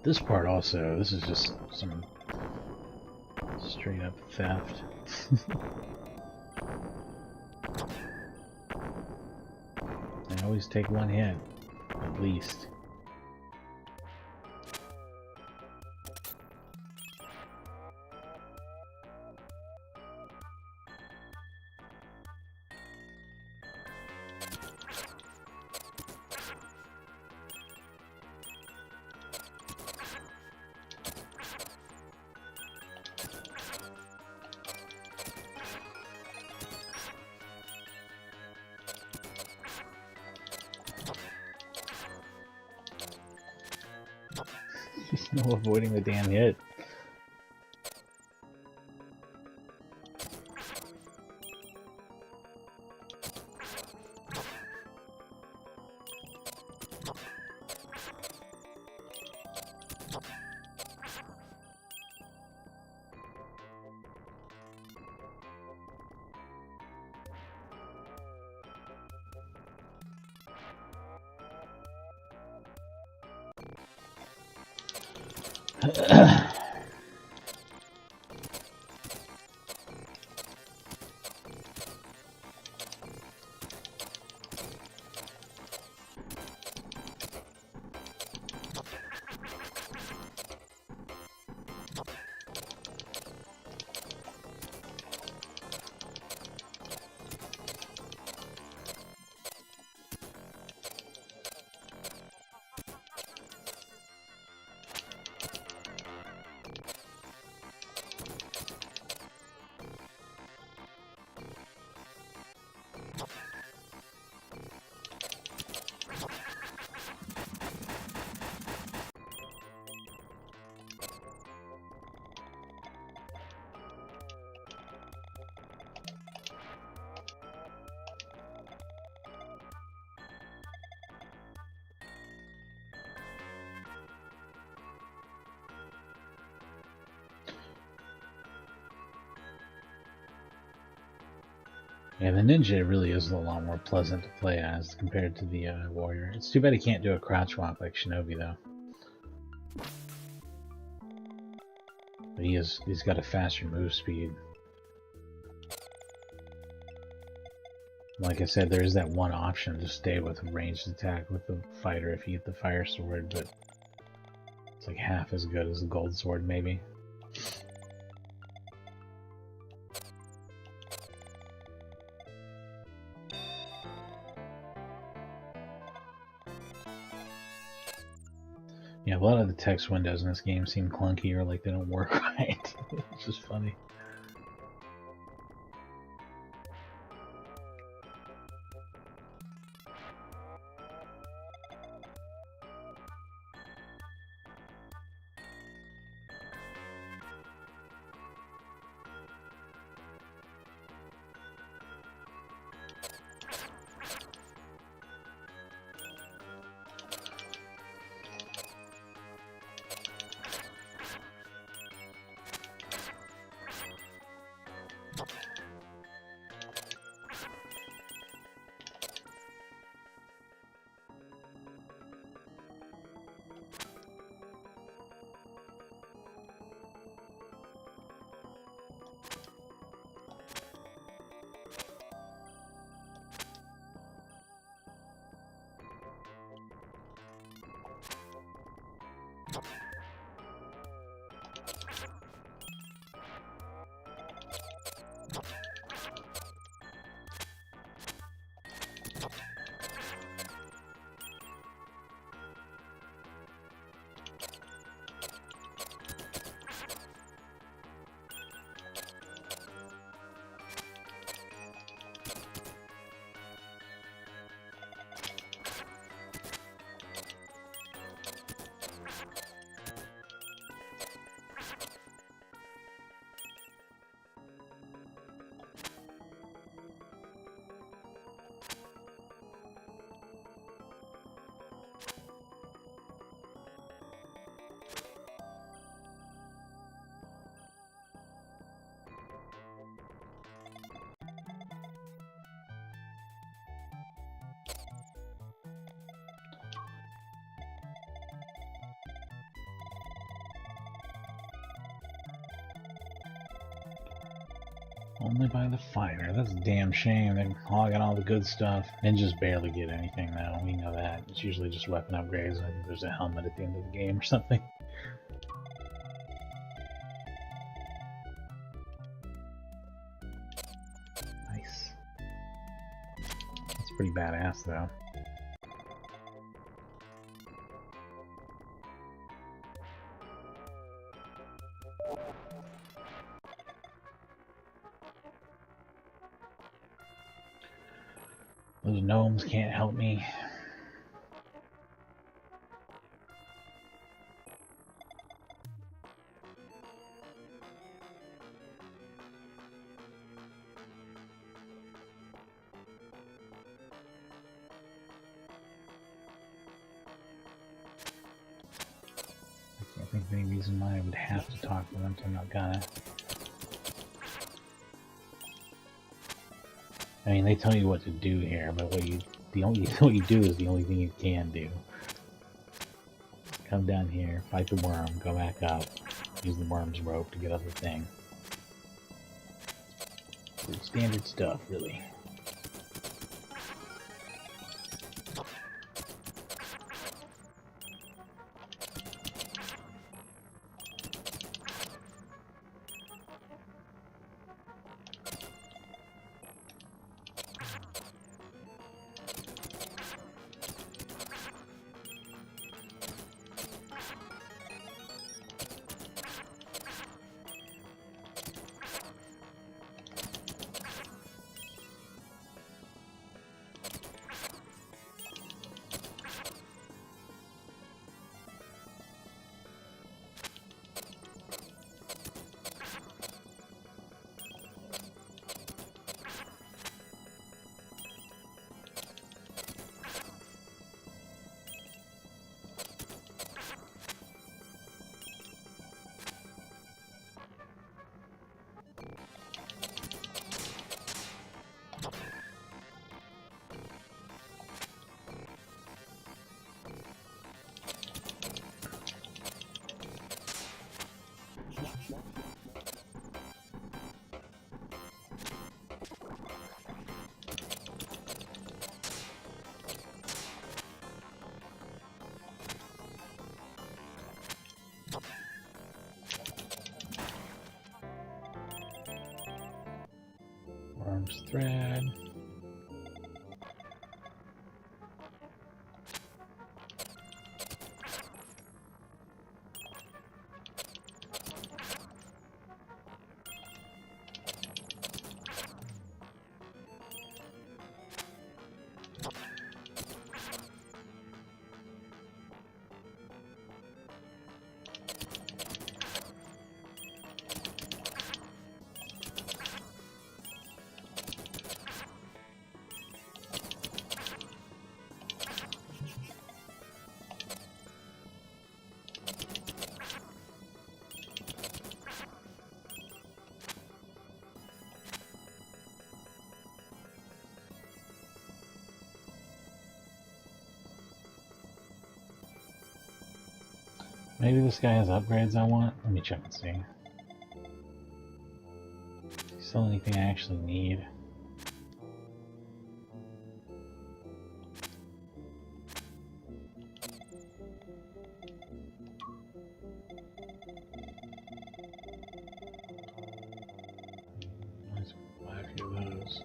This part also, this is just some straight up theft. I always take one hit, at least. No avoiding the damn hit. Yeah, the ninja really is a lot more pleasant to play as compared to the warrior. It's too bad he can't do a crouch walk like Shinobi though. But he's got a faster move speed. Like I said, there is that one option to stay with a ranged attack with the fighter if you get the fire sword, but it's like half as good as the gold sword maybe. Yeah, a lot of the text windows in this game seem clunky or like they don't work right. It's just funny. Only by the fighter. That's a damn shame. They're hogging all the good stuff. Ninjas barely get anything now. We know that. It's usually just weapon upgrades. I think there's a helmet at the end of the game or something. Nice. That's pretty badass though. Those gnomes can't help me. I can't think of any reason why I would have to talk to them, so I'm not gonna. I mean, they tell you what to do here, but what you do is the only thing you can do. Come down here, fight the worm, go back up, use the worm's rope to get up the thing. Pretty standard stuff, really. thread. Maybe this guy has upgrades I want. Let me check and see. Still anything I actually need? Let's buy a few of those.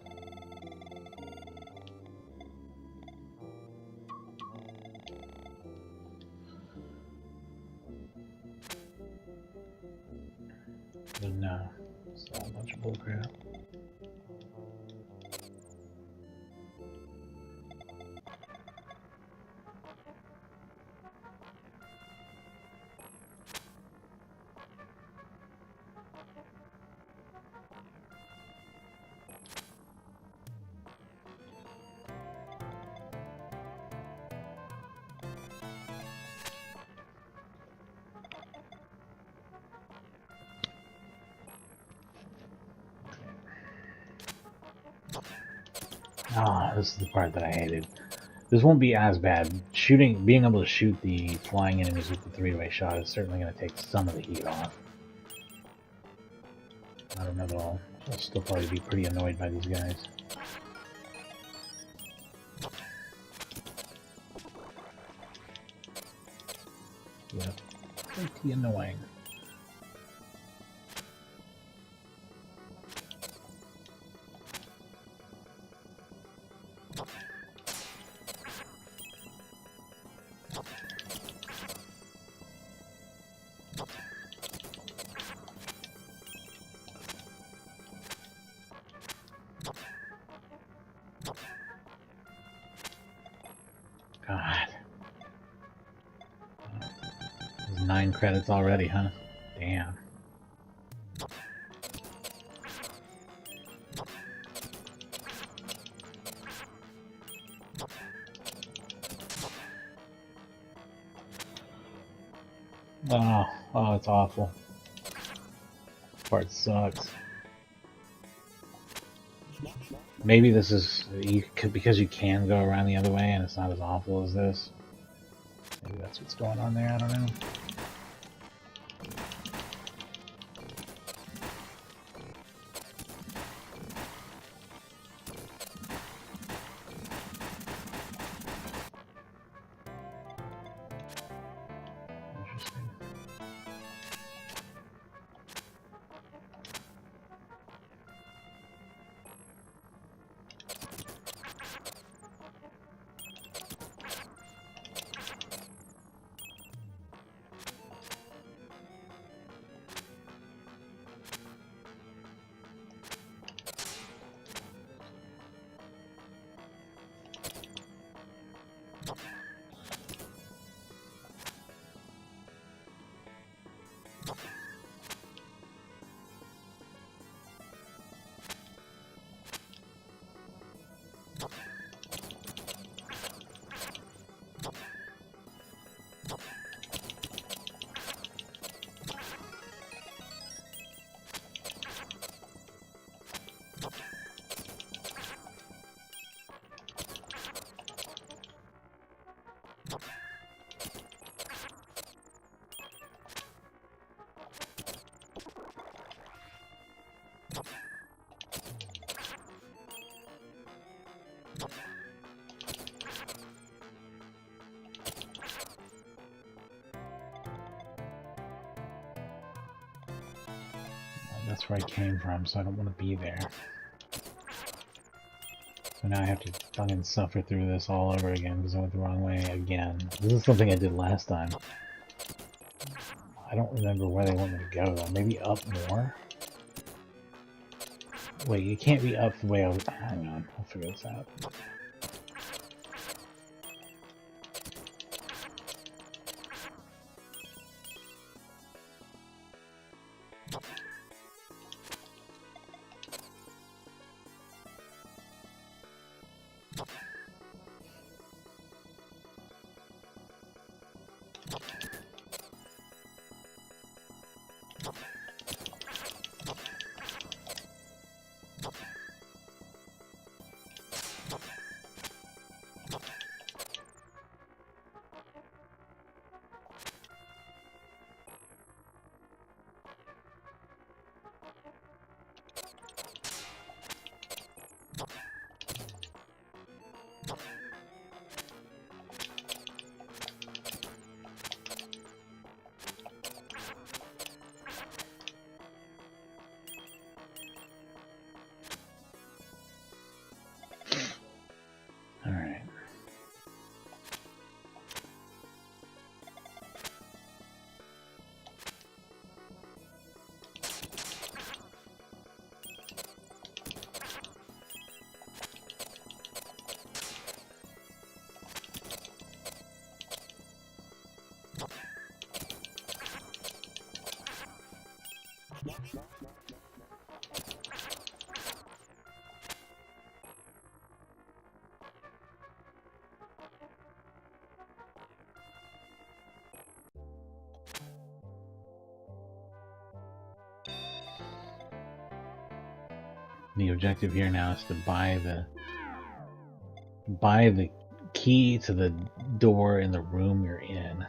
But no, it's all a bunch of bullcrap. Ah, this is the part that I hated. This won't be as bad. Being able to shoot the flying enemies with the three-way shot is certainly going to take some of the heat off. I don't know at all. I'll still probably be pretty annoyed by these guys. Yep, pretty annoying. God. There's 9 credits already, huh? Damn. Oh, it's awful. This part sucks. Maybe this is because you can go around the other way and it's not as awful as this. Maybe that's what's going on there, I don't know. Interesting. That's where I came from, so I don't want to be there. So now I have to fucking suffer through this all over again because I went the wrong way again. This is something I did last time. I don't remember where they want me to go though. Maybe up more? Wait, you can't be up the way I was... Hang on, I'll figure this out. Alright. The objective here now is to buy the key to the door in the room you're in.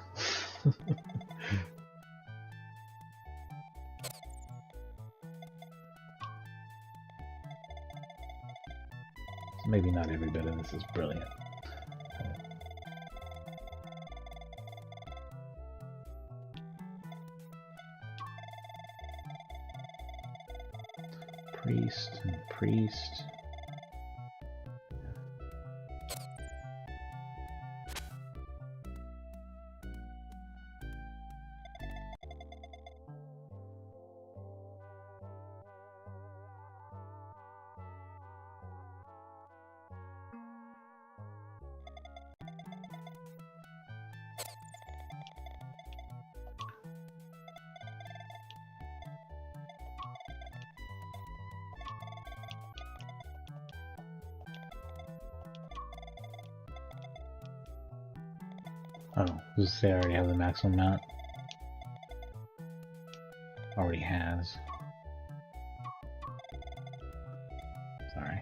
Maybe not every bit of this is brilliant. Priest and priest. Oh, does it say I already have the maximum amount? Already has. Sorry.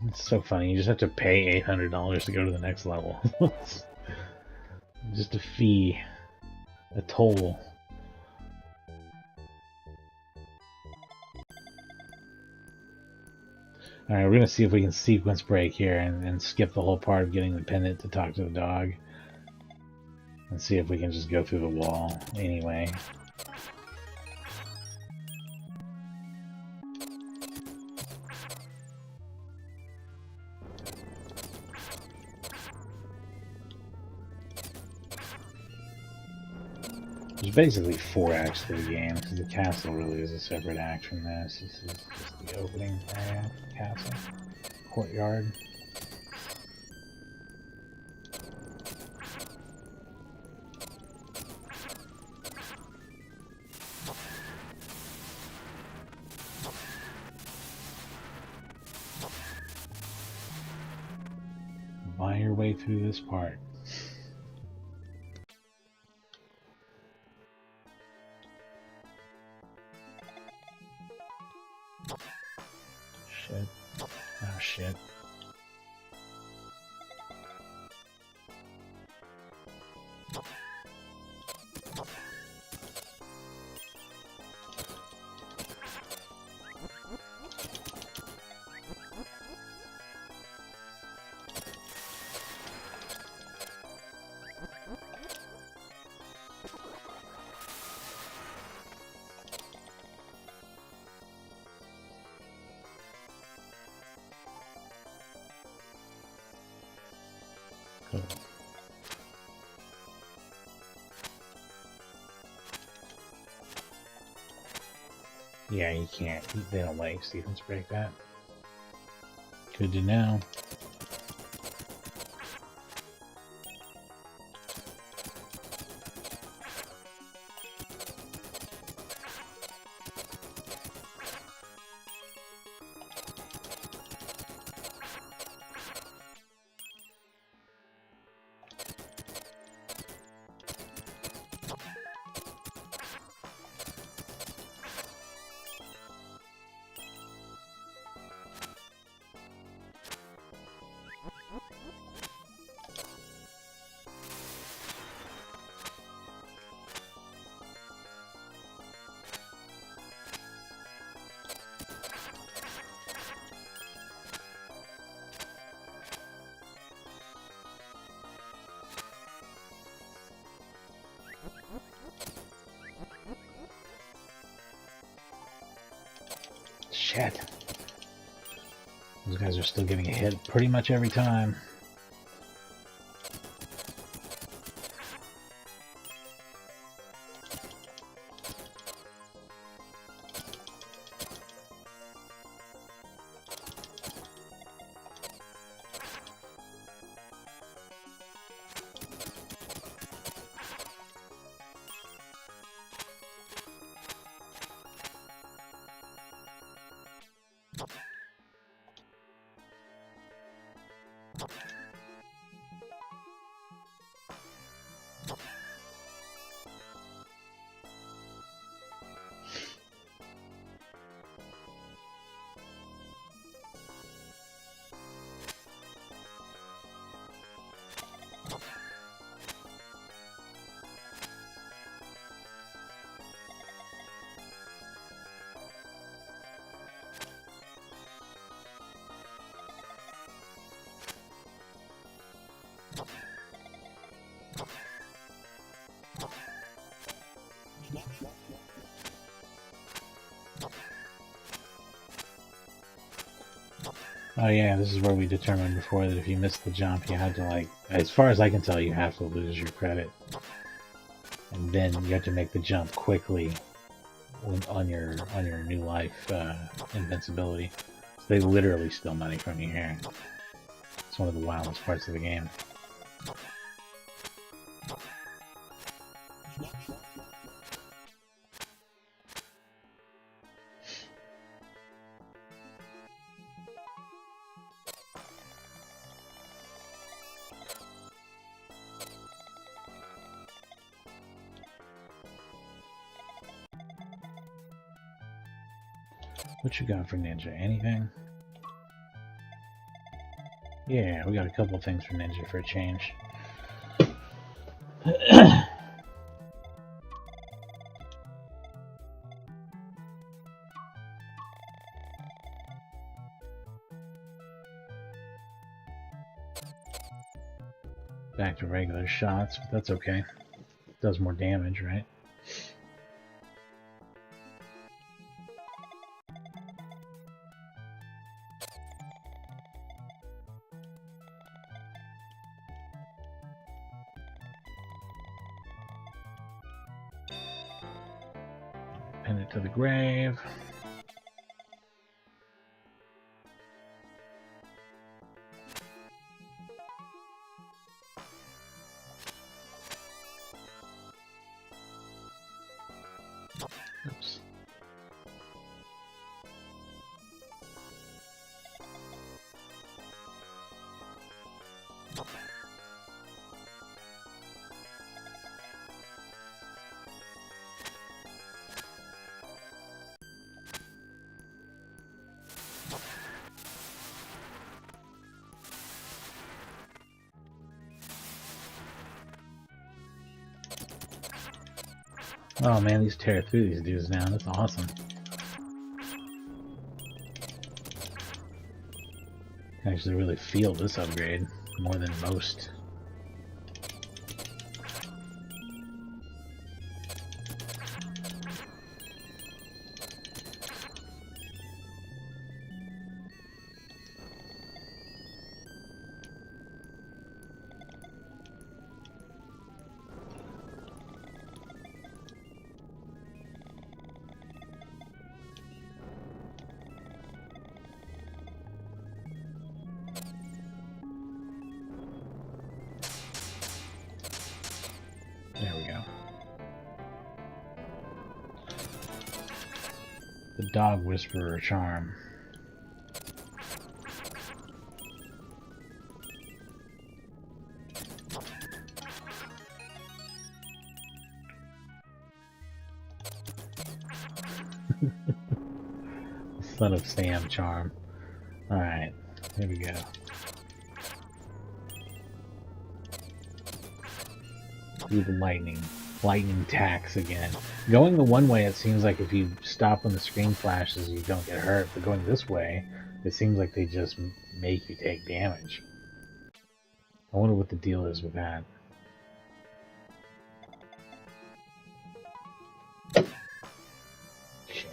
It's so funny, you just have to pay $800 to go to the next level. Just a fee. A toll. Alright, we're gonna see if we can sequence break here and skip the whole part of getting the pendant to talk to the dog. And see if we can just go through the wall anyway. There's basically 4 acts to the game, because the castle really is a separate act from this. This is just the opening area, castle, courtyard. Buy your way through this part. Shit. Oh shit. Yeah, you can't. They don't let you sequence break that. Good to know. Shit. Those guys are still getting hit pretty much every time. Oh yeah, this is where we determined before that if you missed the jump, you had to, like, as far as I can tell, you have to lose your credit. And then you have to make the jump quickly on your new life invincibility. So they literally steal money from you here. It's one of the wildest parts of the game. What you got for Ninja? Anything? Yeah, we got a couple things for Ninja for a change. Back to regular shots, but that's okay. Does more damage, right? Pin it to the grave. Oops. Oh man, these tear through these dudes now. That's awesome. I actually really feel this upgrade more than most. There we go. The Dog Whisperer charm. Son of Sam charm. Alright, here we go. Do the lightning tax again. Going the one way, it seems like if you stop when the screen flashes, you don't get hurt. But going this way, it seems like they just make you take damage. I wonder what the deal is with that. Shit.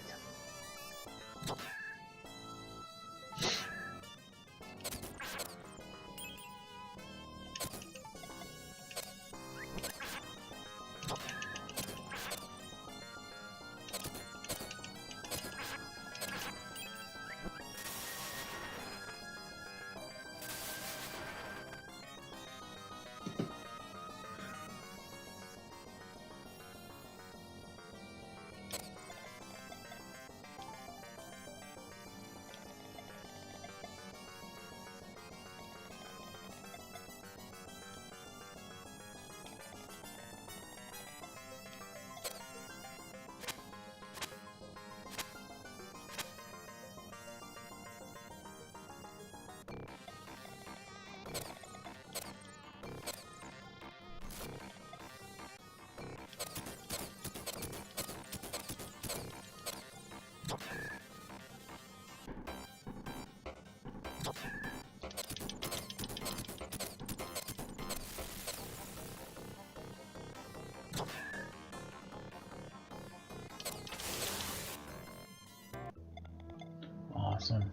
Awesome.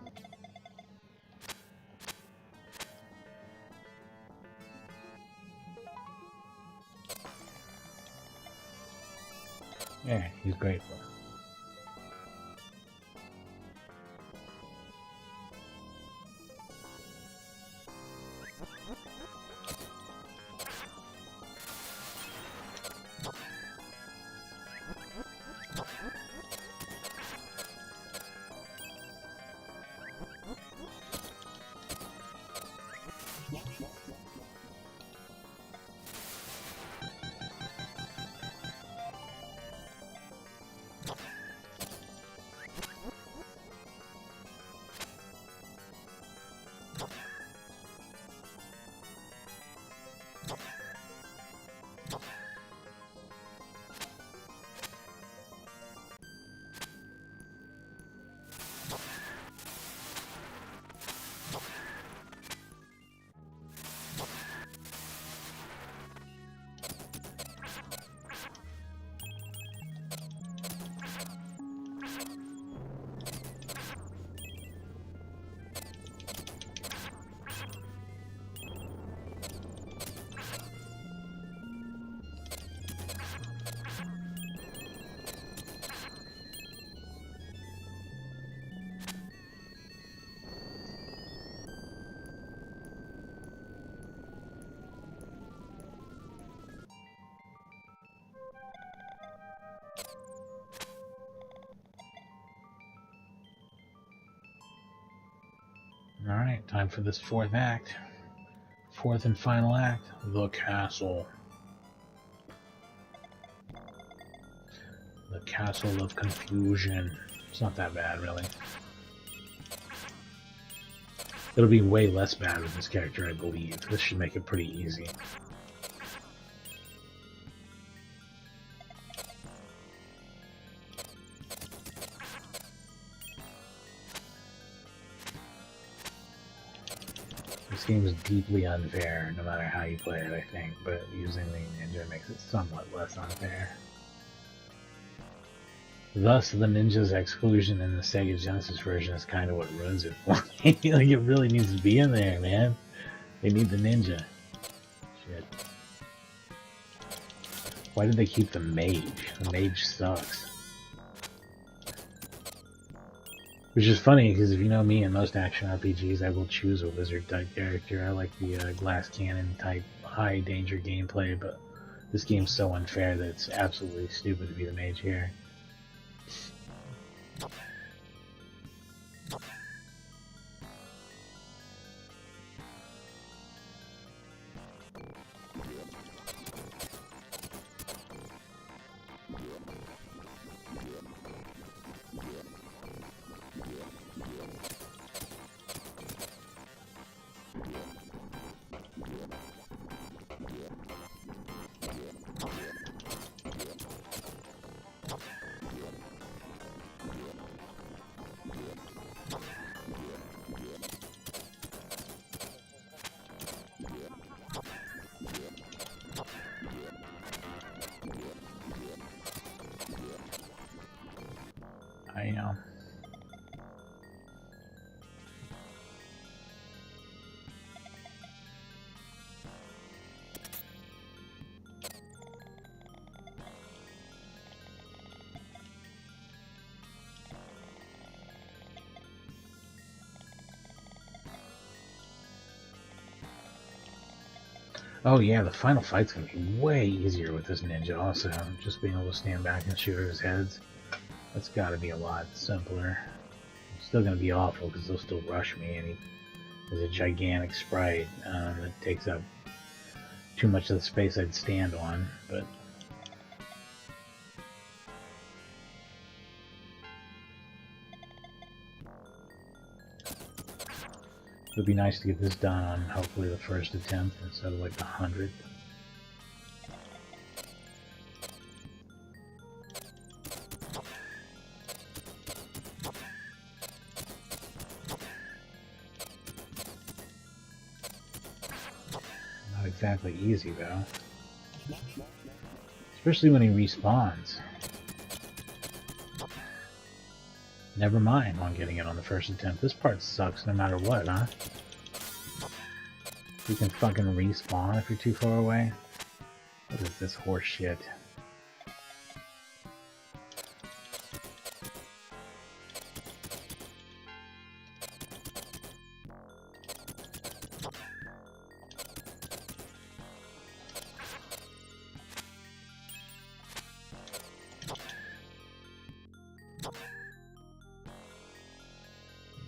Yeah, he's grateful. Alright, time for this fourth act. Fourth and final act, the castle. The Castle of Confusion. It's not that bad, really. It'll be way less bad with this character, I believe. This should make it pretty easy. This game is deeply unfair, no matter how you play it, I think, but using the ninja makes it somewhat less unfair. Thus, the ninja's exclusion in the Sega Genesis version is kind of what ruins it for me. Like, it really needs to be in there, man. They need the ninja. Shit. Why did they keep the mage? The mage sucks. Which is funny, because if you know me, in most action RPGs, I will choose a wizard-type character. I like the glass cannon-type high-danger gameplay, but This game's so unfair that it's absolutely stupid to be the mage here. I know. Oh yeah, the final fight's gonna be way easier with this ninja also. Just being able to stand back and shoot at his heads. That's gotta be a lot simpler. It's still gonna be awful because they'll still rush me, and he's a gigantic sprite that takes up too much of the space I'd stand on, but it would be nice to get this done on hopefully the first attempt instead of like the 100th. Not exactly easy though. Especially when he respawns. Never mind on getting it on the first attempt. This part sucks no matter what, huh? You can fucking respawn if you're too far away. What is this horse shit?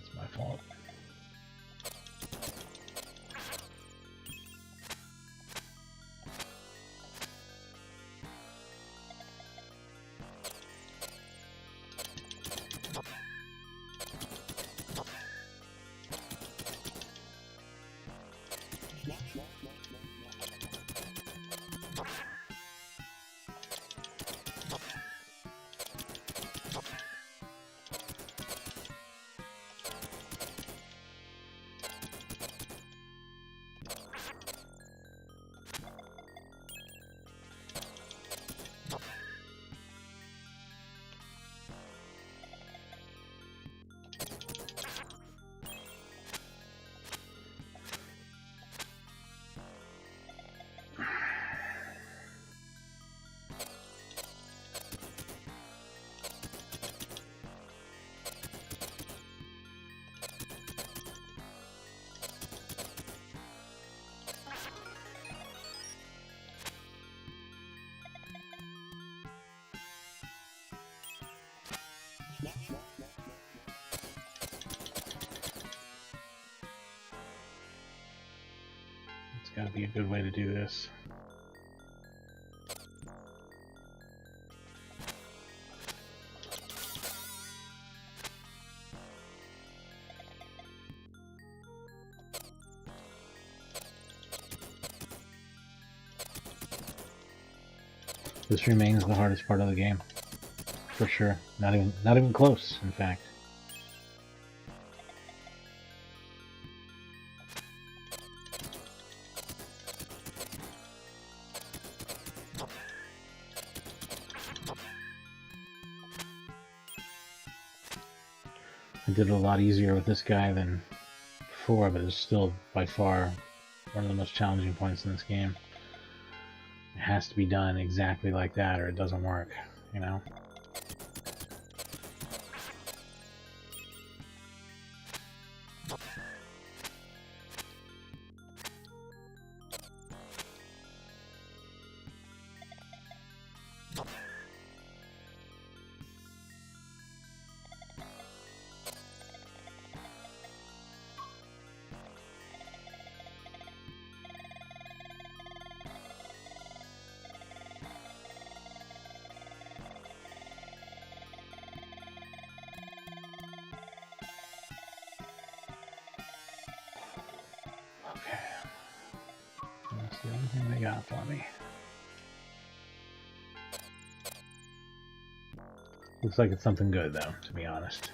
It's my fault. It's gotta be a good way to do this. This remains the hardest part of the game. For sure. Not even close, in fact. I did it a lot easier with this guy than before, but it's still by far one of the most challenging points in this game. It has to be done exactly like that or it doesn't work, you know? That's the only thing they got for me. Looks like it's something good, though, to be honest.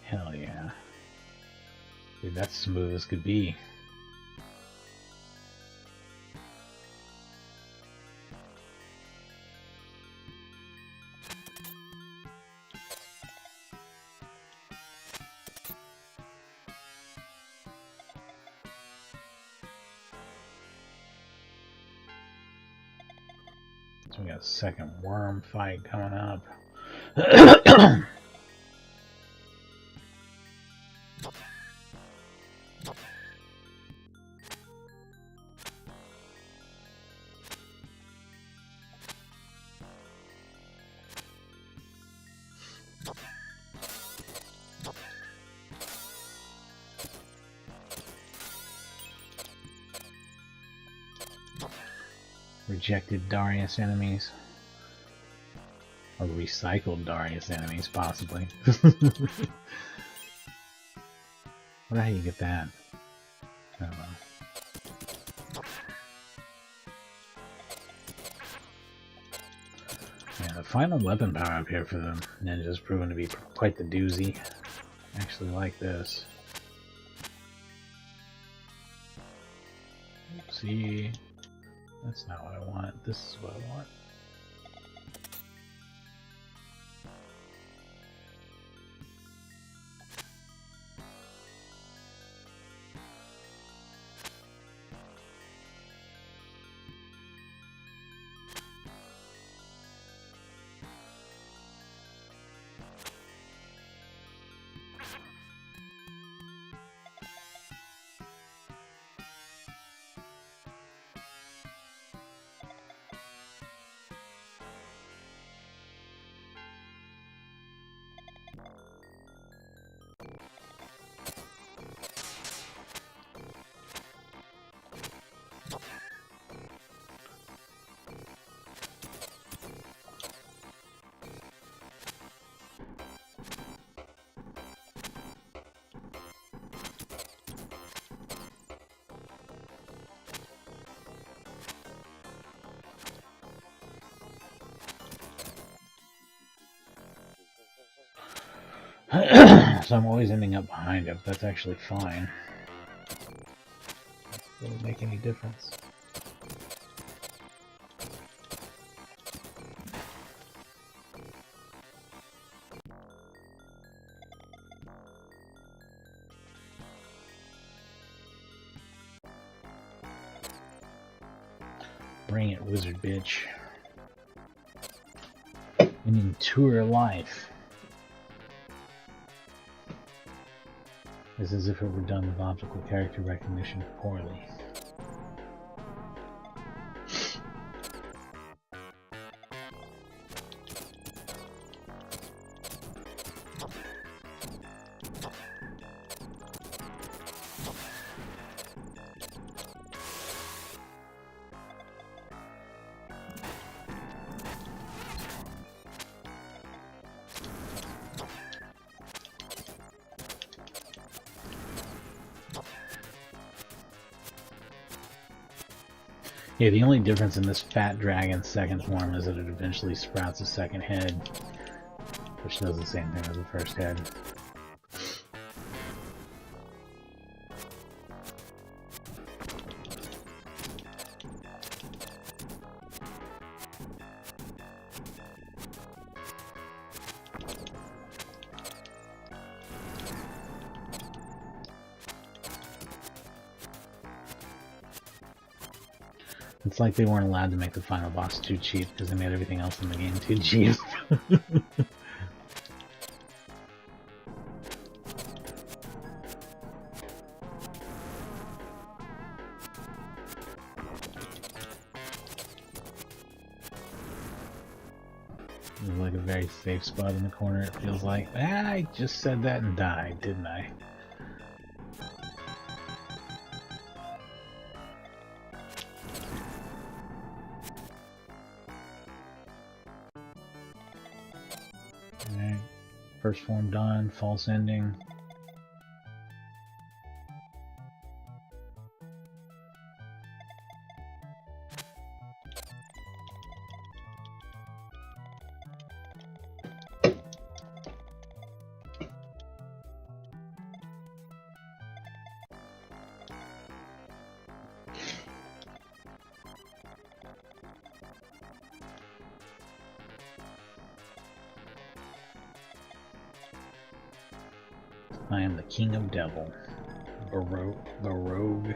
Hell yeah. Dude, that's smooth as could be. So we got a second worm fight coming up. Rejected Darius enemies. Or recycled Darius enemies, possibly. Wonder how you get that. I don't know. Yeah, the final weapon power up here for the ninja has proven to be quite the doozy. I actually like this. Oopsie. That's not what I want. This is what I want. So I'm always ending up behind it, but that's actually fine. It doesn't make any difference. Bring it, wizard bitch. Ending tour life. It's as if it were done with optical character recognition poorly. Yeah, the only difference in this fat dragon's second form is that it eventually sprouts a second head. which does the same thing as the first head. It's like they weren't allowed to make the final boss too cheap because they made everything else in the game too cheap. There's like a very safe spot in the corner, it feels like. Ah, I just said that and died, didn't I? Alright, first form done, false ending. I am the king of devil. Barogue.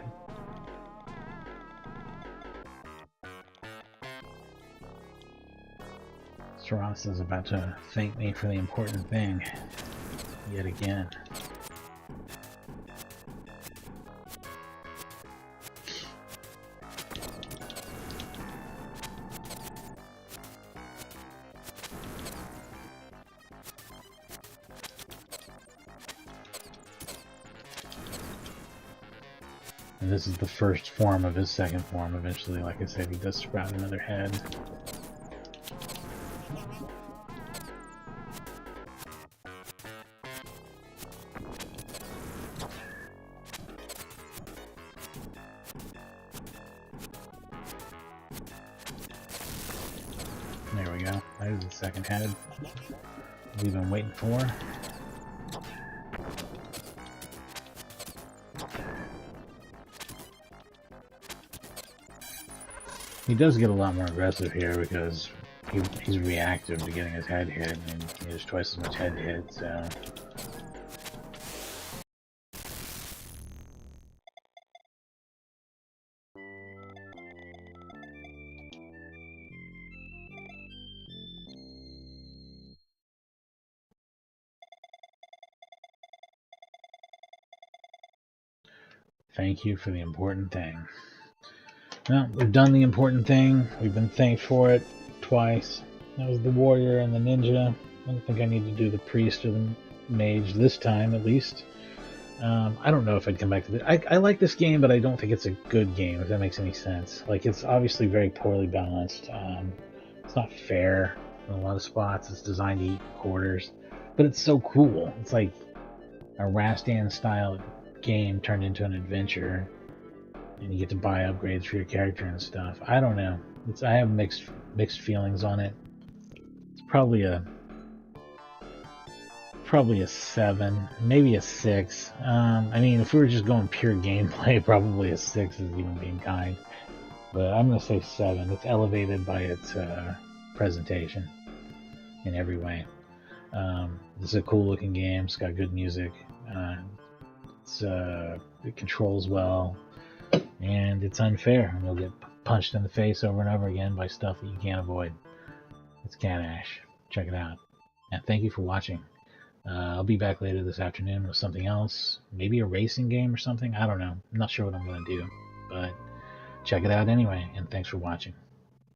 Saras is about to thank me for the important thing. Yet again. And this is the first form of his second form. Eventually, like I said, he does sprout another head. There we go. There's the second head we've been waiting for. He does get a lot more aggressive here because he's reactive to getting his head hit, and he has twice as much head hit, so... Thank you for the important thing. Well, we've done the important thing. We've been thanked for it twice. That was the warrior and the ninja. I don't think I need to do the priest or the mage this time, at least. I don't know if I'd come back to this. I like this game, but I don't think it's a good game, if that makes any sense. Like, it's obviously very poorly balanced. It's not fair in a lot of spots. It's designed to eat quarters. But it's so cool. It's like a Rastan-style game turned into an adventure. And you get to buy upgrades for your character and stuff. I don't know. I have mixed feelings on it. It's probably a 7, maybe a 6. I mean, if we were just going pure gameplay, probably a 6 is even being kind. But I'm gonna say 7. It's elevated by its presentation in every way. This is a cool looking game. It's got good music. It controls well. And it's unfair, and you'll get punched in the face over and over again by stuff that you can't avoid. It's Cadash. Check it out. And thank you for watching. I'll be back later this afternoon with something else. Maybe a racing game or something. I don't know. I'm not sure what I'm going to do. But check it out anyway, and thanks for watching.